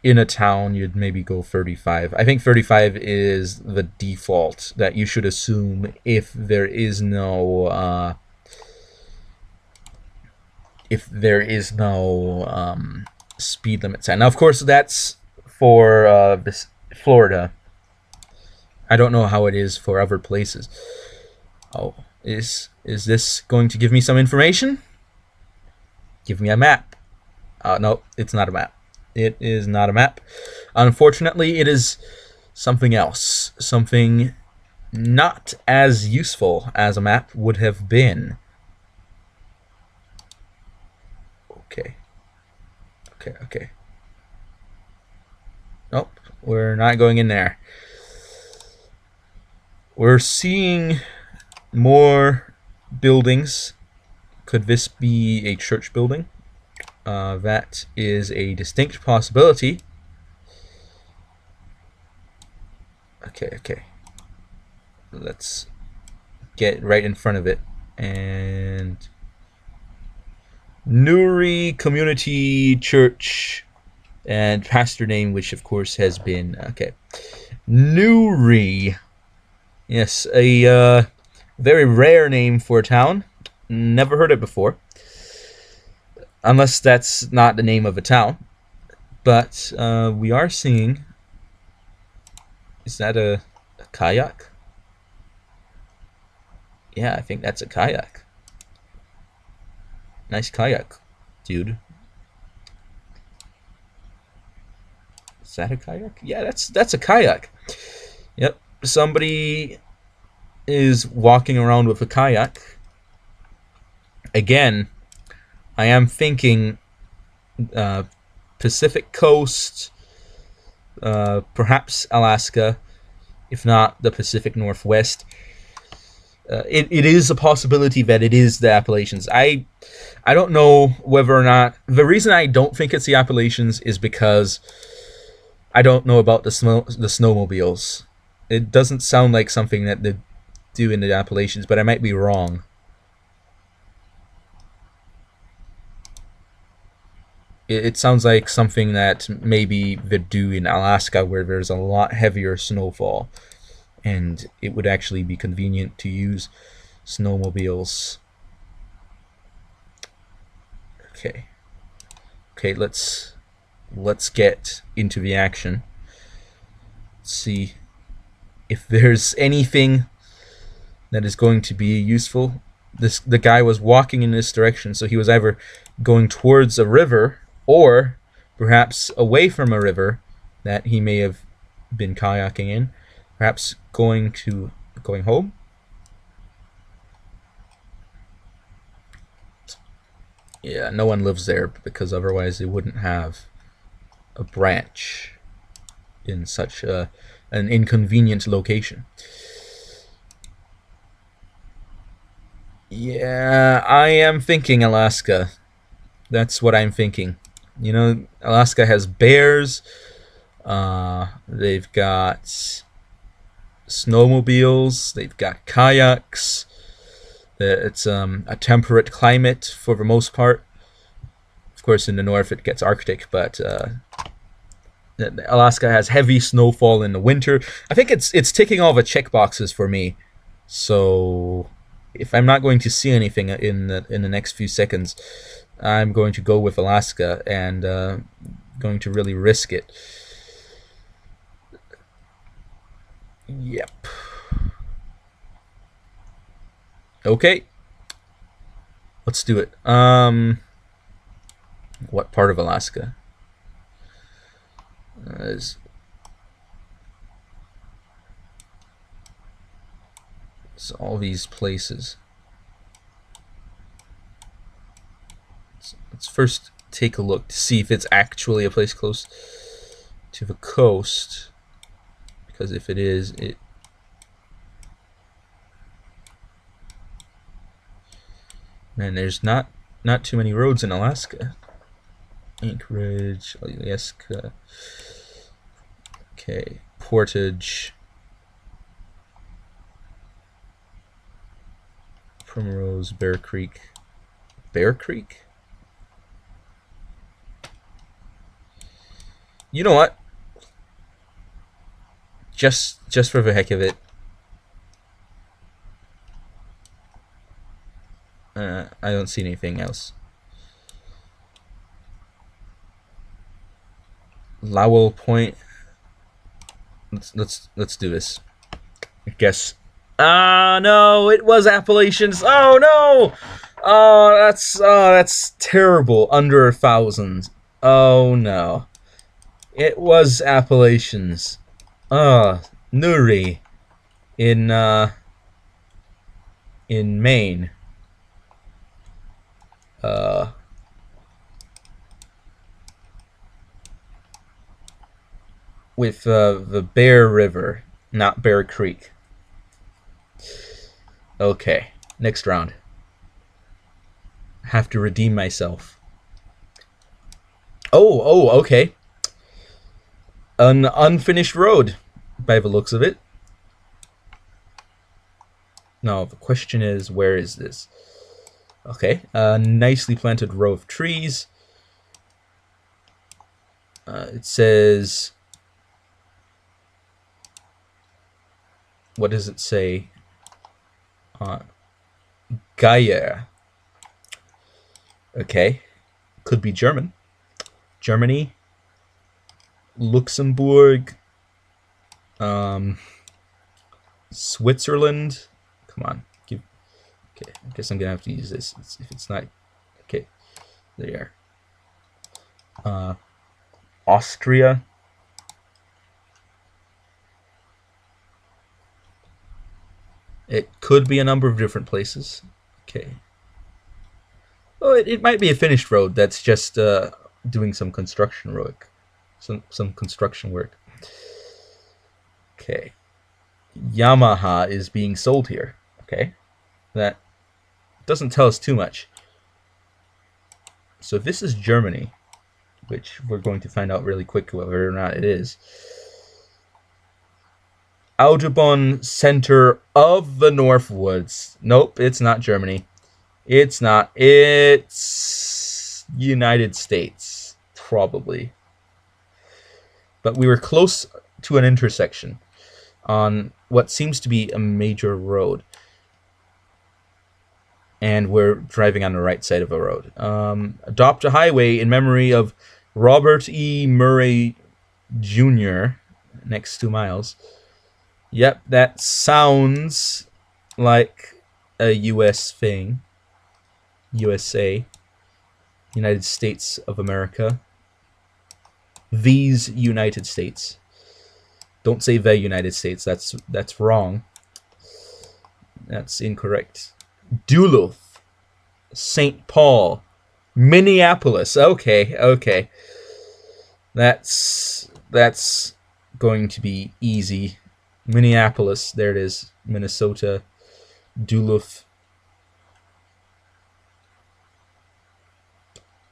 in a town, you'd maybe go 35. I think 35 is the default that you should assume if there is no speed limit sign. Now, of course, that's for Florida. I don't know how it is for other places. Oh, is this going to give me some information? Give me a map. No, it's not a map. It is not a map. Unfortunately, it is something else. Something not as useful as a map would have been. Okay. Nope, we're not going in there. We're seeing more buildings. Could this be a church building? That is a distinct possibility. Okay. Let's get right in front of it and Newry Community Church and pastor name, which of course has been okay. Newry. Yes, a very rare name for a town. Never heard it before. Unless that's not the name of a town. But we are seeing... Is that a kayak? Yeah, I think that's a kayak. Nice kayak, dude. Is that a kayak? Yeah, that's a kayak. Yep, somebody is walking around with a kayak. Again, I am thinking Pacific Coast, perhaps Alaska, if not the Pacific Northwest. It is a possibility that it is the Appalachians. I don't know whether or not... The reason I don't think it's the Appalachians is because I don't know about the snowmobiles. It doesn't sound like something that they do in the Appalachians, but I might be wrong. It sounds like something that maybe they do in Alaska, where there's a lot heavier snowfall, and it would actually be convenient to use snowmobiles. Okay, let's get into the action. Let's see if there's anything that is going to be useful. The guy was walking in this direction, so he was either going towards a river or perhaps away from a river that he may have been kayaking in. Perhaps going home. Yeah, no one lives there because otherwise they wouldn't have a branch in such an inconvenient location. Yeah, I am thinking Alaska. That's what I'm thinking. You know, Alaska has bears. They've got snowmobiles. They've got kayaks. It's a temperate climate for the most part. Of course, in the north it gets Arctic, but Alaska has heavy snowfall in the winter. I think it's ticking all the check boxes for me. So if I'm not going to see anything in the next few seconds, I'm going to go with Alaska and going to really risk it. Yep. Okay. Let's do it. What part of Alaska? It's all these places. Let's first take a look to see if it's actually a place close to the coast. Because if it is, man, there's not too many roads in Alaska. Anchorage, Alaska. Okay, Portage, Primrose, Bear Creek. Bear Creek? You know what? Just for the heck of it, I don't see anything else. Lowell Point. Let's do this. I guess. Ah, no, it was Appalachians. Oh no! Oh, that's terrible. Under 1,000. Oh no, it was Appalachians. Newry in Maine. With the Bear River, not Bear Creek. Okay, next round. Have to redeem myself. Oh, okay. An unfinished road, by the looks of it. No, the question is, where is this? Okay, a nicely planted row of trees. It says, what does it say? Gaia. Okay, could be German. Germany, Luxembourg, Switzerland. Come on, give. Okay, I guess I'm gonna have to use this. If it's not, okay, there. Austria. It could be a number of different places. Okay. Oh, it might be a finished road that's just doing some construction work. Some construction work. Okay. Yamaha is being sold here. Okay. That doesn't tell us too much. So this is Germany, which we're going to find out really quickly whether or not it is. Audubon Center of the Northwoods. Nope, it's not Germany. It's not. It's United States, probably. But we were close to an intersection on what seems to be a major road. And we're driving on the right side of a road. Adopt a highway in memory of Robert E. Murray Jr. Next 2 miles. Yep, that sounds like a US thing. USA. United States of America. These United States. Don't say the United States. That's wrong. That's incorrect. Duluth. St. Paul. Minneapolis. Okay. That's going to be easy. Minneapolis, there it is. Minnesota, Duluth.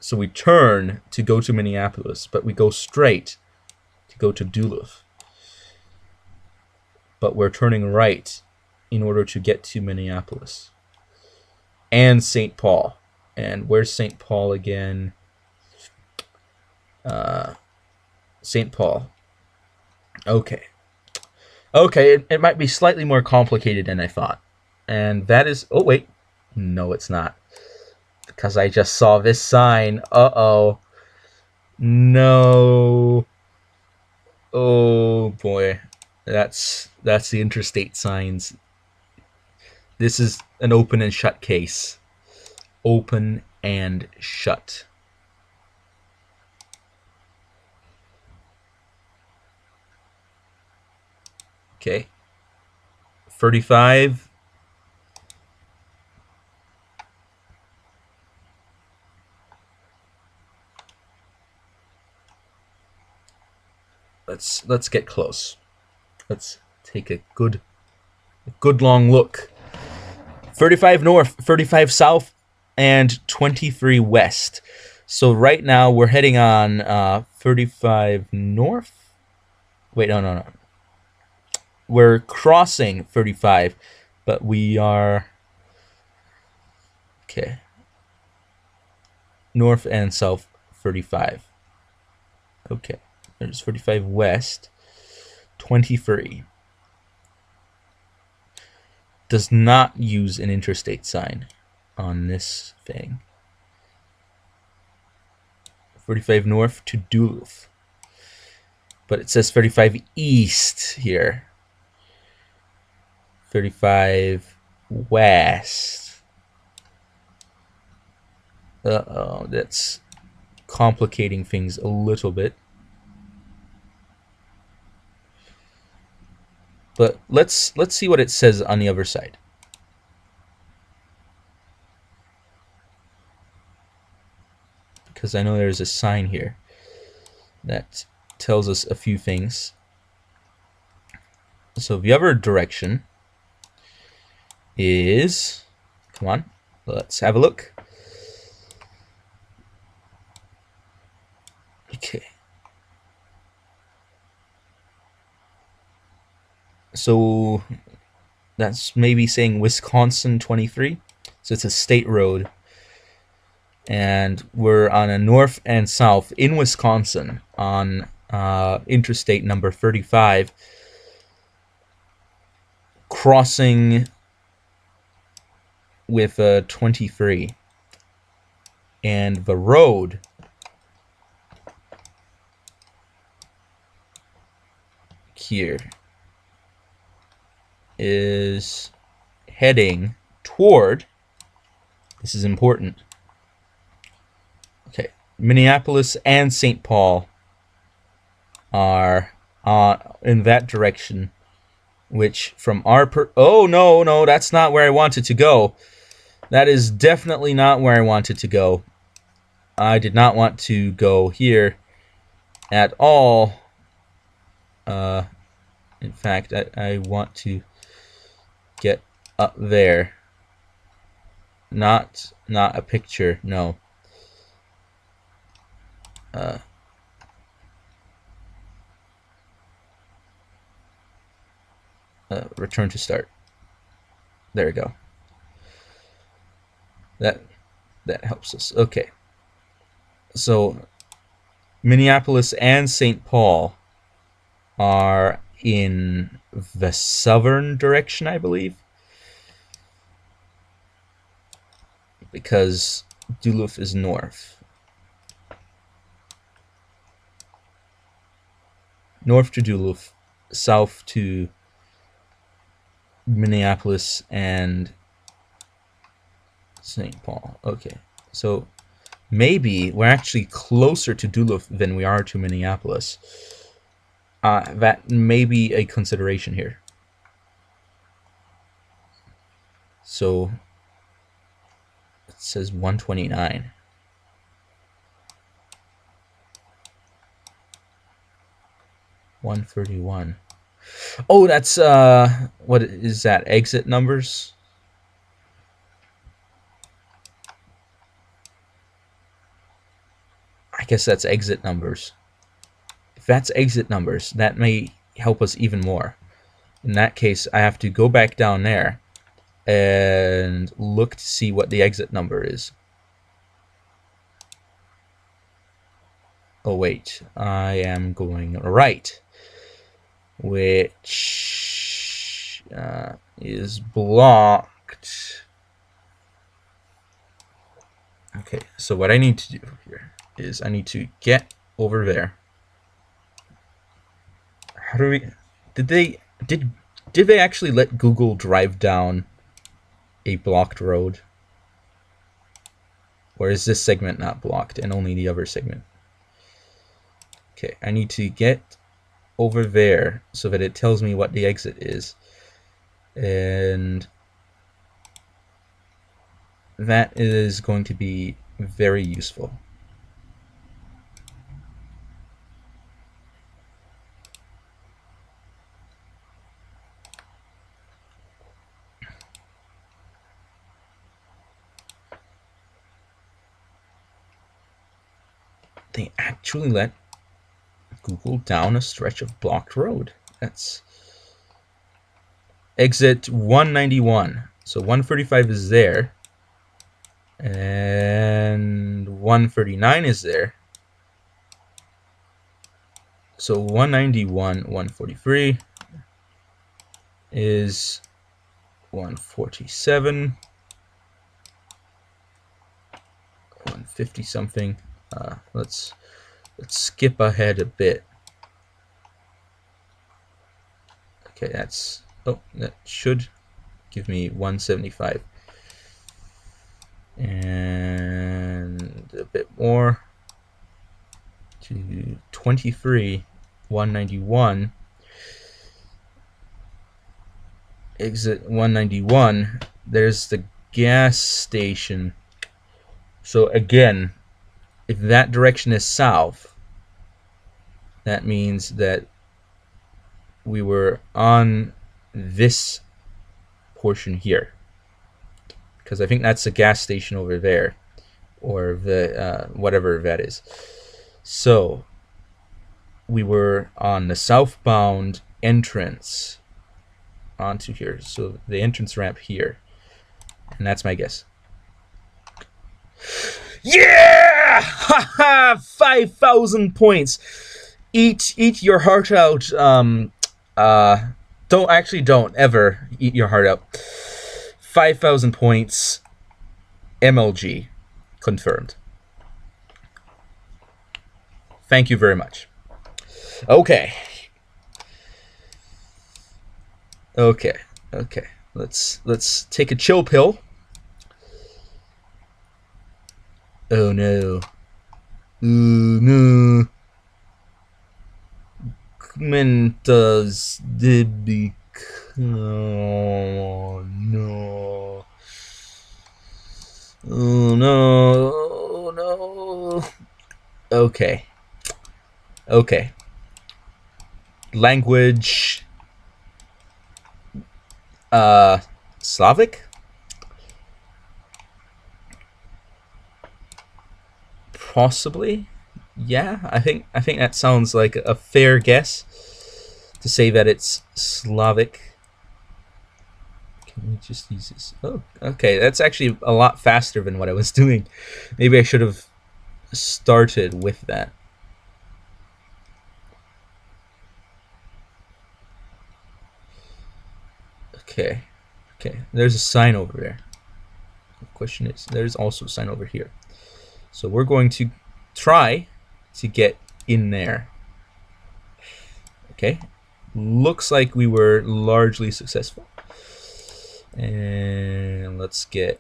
So we turn to go to Minneapolis, but we go straight to go to Duluth. But we're turning right in order to get to Minneapolis. And St. Paul. And where's St. Paul again? St. Paul. Okay. Okay, it might be slightly more complicated than I thought. And that is... Oh, wait. No, it's not. Because I just saw this sign. Uh-oh. No. Oh, boy. That's the interstate signs. This is an open and shut case. Open and shut. Okay. 35. Let's get close. Let's take a good long look. 35 north, 35 south, and 23 west. So right now we're heading on 35 north. Wait, no. We're crossing 35, but we are... Okay. North and south 35. Okay. There's 35 west. 23. Does not use an interstate sign on this thing. 35 north to Duluth. But it says 35 east here. 35 west. Uh-oh, that's complicating things a little bit. But let's see what it says on the other side. Because I know there's a sign here that tells us a few things. So the other direction is... Come on, let's have a look. Okay. So that's maybe saying Wisconsin 23. So it's a state road. and we're on a north and south in Wisconsin on interstate number 35, crossing with 23, and the road here is heading toward, this is important, okay, Minneapolis and St. Paul are in that direction, which from our oh no, that's not where I wanted to go. That is definitely not where I wanted to go. I did not want to go here at all. In fact, I want to get up there. Not a picture, no. Return to start. There we go. That helps us. Okay. So Minneapolis and St. Paul are in the southern direction, I believe, because Duluth is north. North to Duluth, south to Minneapolis and St. Paul. Okay, so maybe we're actually closer to Duluth than we are to Minneapolis. That may be a consideration here. So it says 129. $131. Oh, that's what is that? Exit numbers? I guess that's exit numbers. If that's exit numbers, that may help us even more. In that case, I have to go back down there and look to see what the exit number is. Oh wait, I am going right, which is blocked. Okay, so what I need to do here is I need to get over there. How do we? Did they actually let Google drive down a blocked road? Or is this segment not blocked and only the other segment? Okay, I need to get over there so that it tells me what the exit is. And that is going to be very useful. They actually let Google down a stretch of blocked road. That's exit 191. So 135 is there. And 139 is there. So 191, 143 is 147, 150 something. Let's skip ahead a bit. Okay, that's, oh, that should give me 175. And a bit more to 23, 191. Exit 191. There's the gas station. So again, if that direction is south, that means that we were on this portion here, because I think that's the gas station over there, or the whatever that is. So we were on the southbound entrance onto here, so the entrance ramp here, and that's my guess. Yeah! Haha! 5,000 points. Eat your heart out. Don't ever eat your heart out. 5,000 points. MLG confirmed. Thank you very much. Okay. Let's take a chill pill. Oh no. Ooh, no. Mentas the oh no. Oh no. Oh no. Okay. Language. Slavic? Possibly. Yeah, I think that sounds like a fair guess to say that it's Slavic. Can we just use this? Oh, okay. That's actually a lot faster than what I was doing. Maybe I should have started with that. Okay. There's a sign over there. The question is, there's also a sign over here. So we're going to try to get in there. Okay. Looks like we were largely successful. And let's get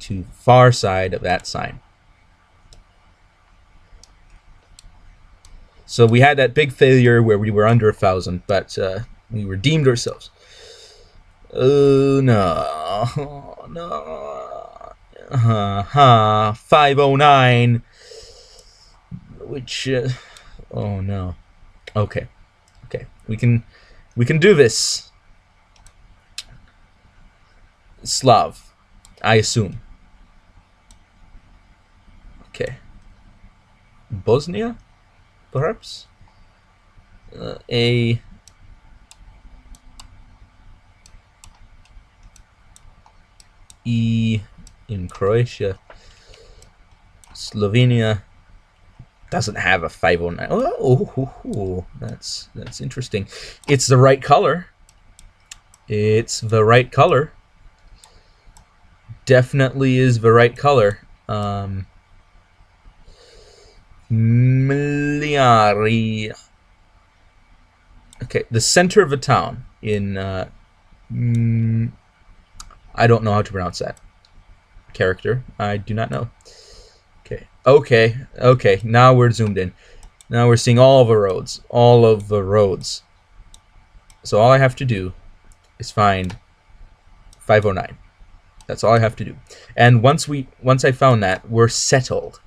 to the far side of that sign. So we had that big failure where we were under 1,000, but we redeemed ourselves. Oh no, no. 509. Which, oh no. Okay. We can do this. Slav, I assume. Okay. Bosnia, perhaps. A E in Croatia. Slovenia doesn't have a 509. Oh, that's interesting. It's the right color. Definitely is the right color. Miliari. Okay, the center of a town in I don't know how to pronounce that character. I do not know. Okay. Now we're zoomed in. Now we're seeing all of the roads. So all I have to do is find 509. That's all I have to do. And once I found that, we're settled.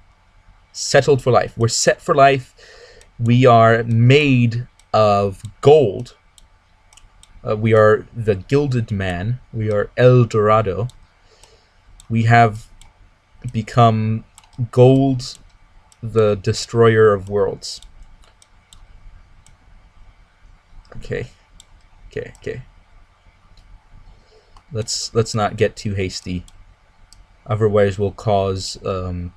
Settled for life. We're set for life. We are made of gold. We are the Gilded Man. We are El Dorado. We have become gold, the destroyer of worlds. Okay. Let's not get too hasty. Otherwise, we'll cause a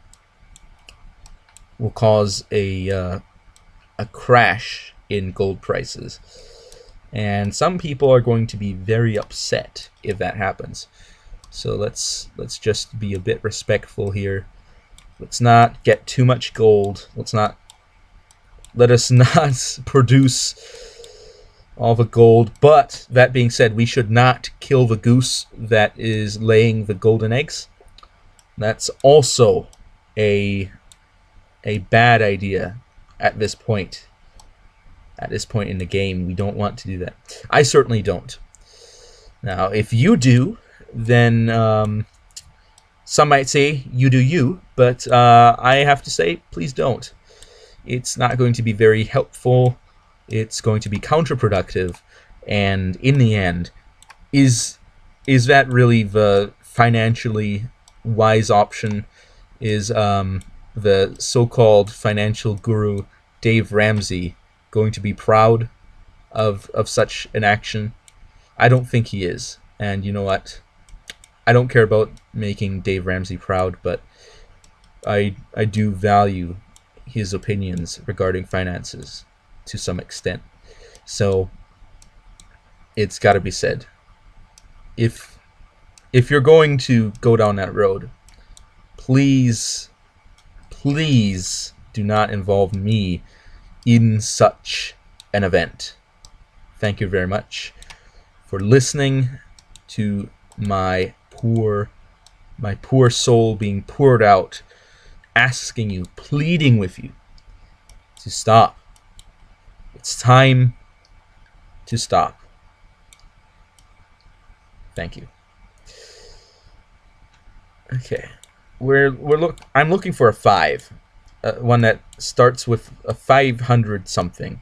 crash in gold prices, and some people are going to be very upset if that happens. So let's just be a bit respectful here. Let's not get too much gold. Let us not produce all the gold. But that being said, we should not kill the goose that is laying the golden eggs. That's also a bad idea at this point. At this point in the game, we don't want to do that. I certainly don't. Now, if you do, then some might say you do you, but I have to say, please don't. It's not going to be very helpful. It's going to be counterproductive, and in the end, is that really the financially wise option? Is the so-called financial guru Dave Ramsey going to be proud of such an action? I don't think he is. And you know what? I don't care about making Dave Ramsey proud, but I do value his opinions regarding finances to some extent. So it's got to be said. If you're going to go down that road, please do not involve me in such an event. Thank you very much for listening to my poor soul being poured out, asking you, pleading with you to stop. It's time to stop. Thank you. Okay, I'm looking for a 5, one that starts with a 500 something.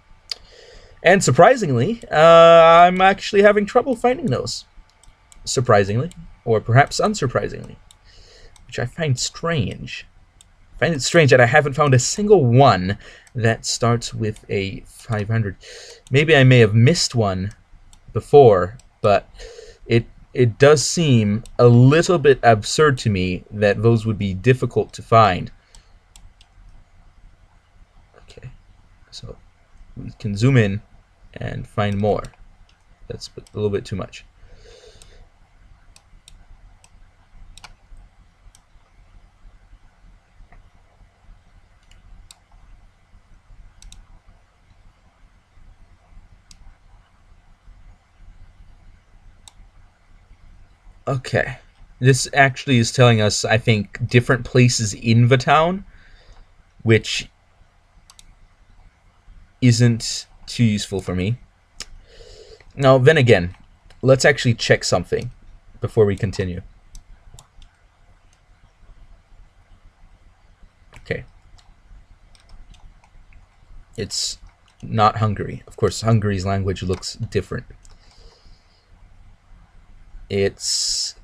And surprisingly, I'm actually having trouble finding those. Surprisingly, or perhaps unsurprisingly, which I find strange. I find it strange that I haven't found a single one that starts with a 500. Maybe I may have missed one before, but it does seem a little bit absurd to me that those would be difficult to find. Okay, so we can zoom in and find more. That's a little bit too much. Okay, this actually is telling us, I think, different places in the town, which isn't too useful for me. Now, then again, let's actually check something before we continue. Okay. It's not Hungary. Of course, Hungary's language looks different. It's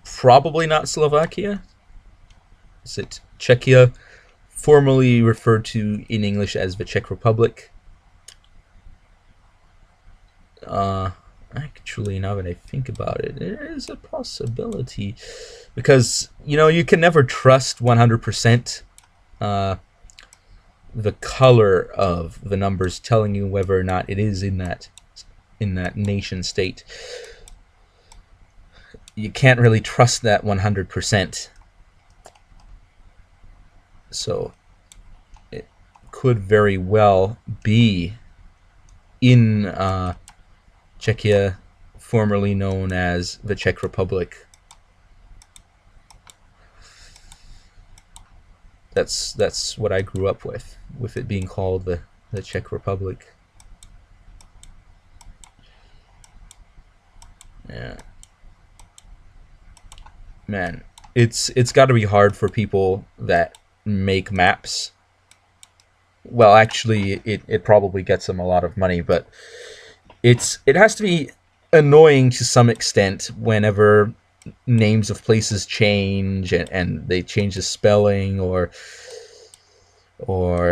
probably not Slovakia. Is it Czechia, formerly referred to in English as the Czech Republic? Actually, now that I think about it, there is a possibility, because you can never trust 100% the color of the numbers telling you whether or not it is in that nation state. You can't really trust that 100%. So it could very well be in Czechia, formerly known as the Czech Republic. That's what I grew up with it being called the Czech Republic. Yeah. Man, it's got to be hard for people that make maps. Well, actually, it probably gets them a lot of money, but it has to be annoying to some extent whenever names of places change and they change the spelling, or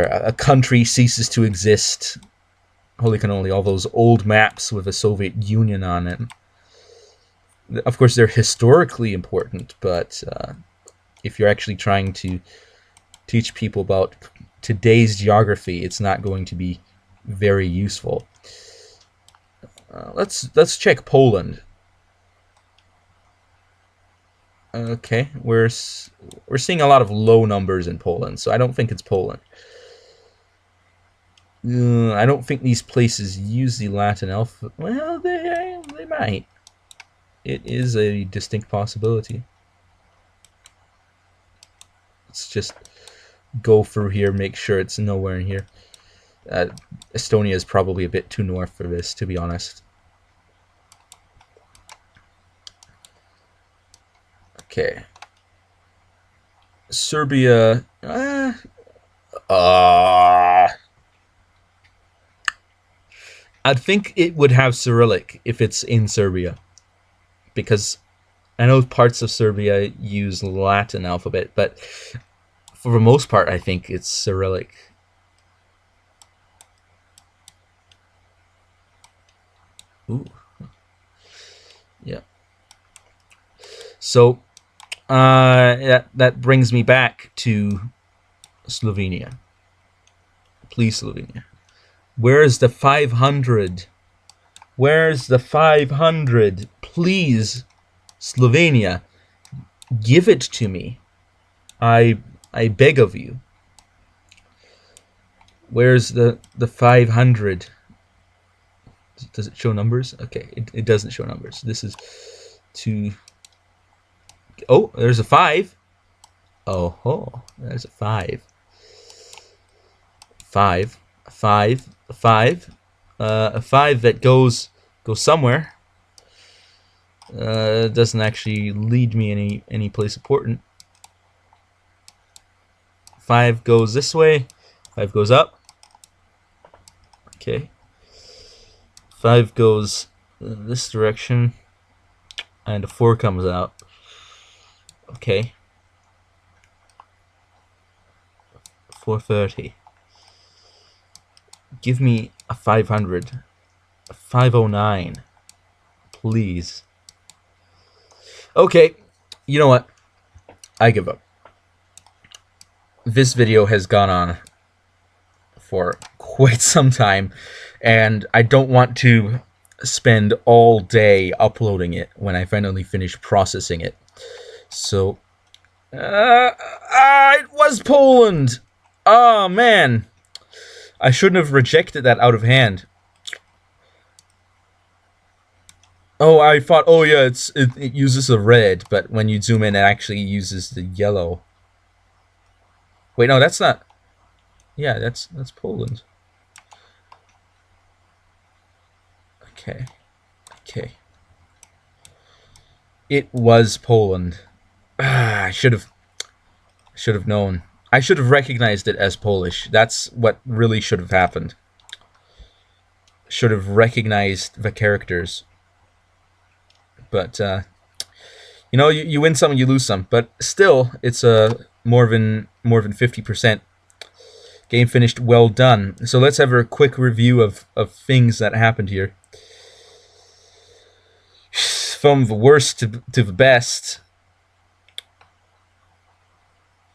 a country ceases to exist. Holy cannoli, all those old maps with the Soviet Union on it. Of course, they're historically important, but if you're actually trying to teach people about today's geography, it's not going to be very useful. Let's check Poland. Okay, we're seeing a lot of low numbers in Poland, so I don't think it's Poland. I don't think these places use the Latin alphabet. Well, they might. It is a distinct possibility. Let's just go through here, make sure it's nowhere in here. Estonia is probably a bit too north for this, to be honest. Okay. Serbia. I'd think it would have Cyrillic if it's in Serbia, because I know parts of Serbia use Latin alphabet, but for the most part, I think it's Cyrillic. Ooh. Yeah. So, that brings me back to Slovenia. Please, Slovenia. Where's the 500? Where's the 500? Please, Slovenia, give it to me. I beg of you. Where's the 500? Does it show numbers? Okay, it doesn't show numbers. This is two. Oh, there's a 5. Oh, there's a 5. 5, 5, 5. A 5 that goes somewhere. Doesn't actually lead me any place important. 5 goes this way. 5 goes up. Okay. 5 goes this direction. And a 4 comes out. Okay. 430. Give me a 500. A 509. Please. Okay. You know what? I give up. This video has gone on for quite some time, and I don't want to spend all day uploading it when I finally finish processing it. So, it was Poland! Oh, man. I shouldn't have rejected that out of hand. Oh, I thought, oh yeah, it uses a red, but when you zoom in, it actually uses the yellow. Wait, no, that's not. Yeah, that's Poland. Okay. It was Poland. I should have known. I should have recognized it as Polish. That's what really should have happened. Should have recognized the characters. But you know, you win some and you lose some. But still, it's more than 50%. Game finished, well done. So let's have a quick review of things that happened here. From the worst to the best.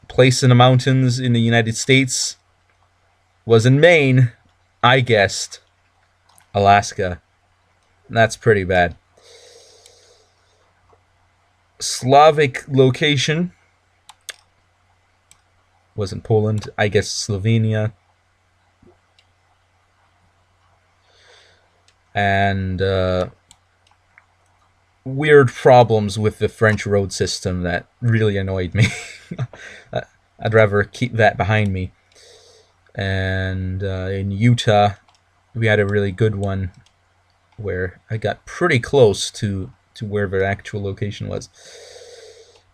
Place in the mountains in the United States was in Maine. I guessed Alaska. That's pretty bad. Slavic location was in Poland. I guess Slovenia. And weird problems with the French road system that really annoyed me. I'd rather keep that behind me. And in Utah, we had a really good one where I got pretty close to where the actual location was.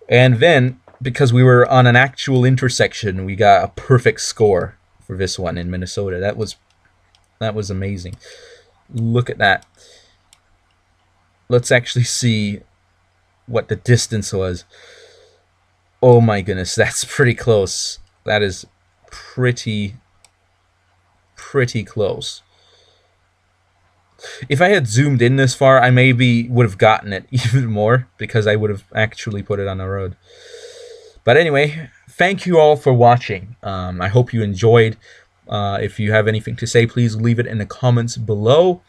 And then, because we were on an actual intersection, we got a perfect score for this one in Minnesota. That was amazing. Look at that. Let's actually see what the distance was. Oh my goodness, that's pretty close. That is pretty close. If I had zoomed in this far, I maybe would have gotten it even more, because I would have actually put it on the road. But anyway, thank you all for watching. I hope you enjoyed. If you have anything to say, please leave it in the comments below.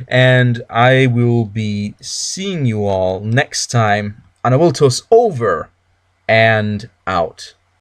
And I will be seeing you all next time on Awiltos over and out.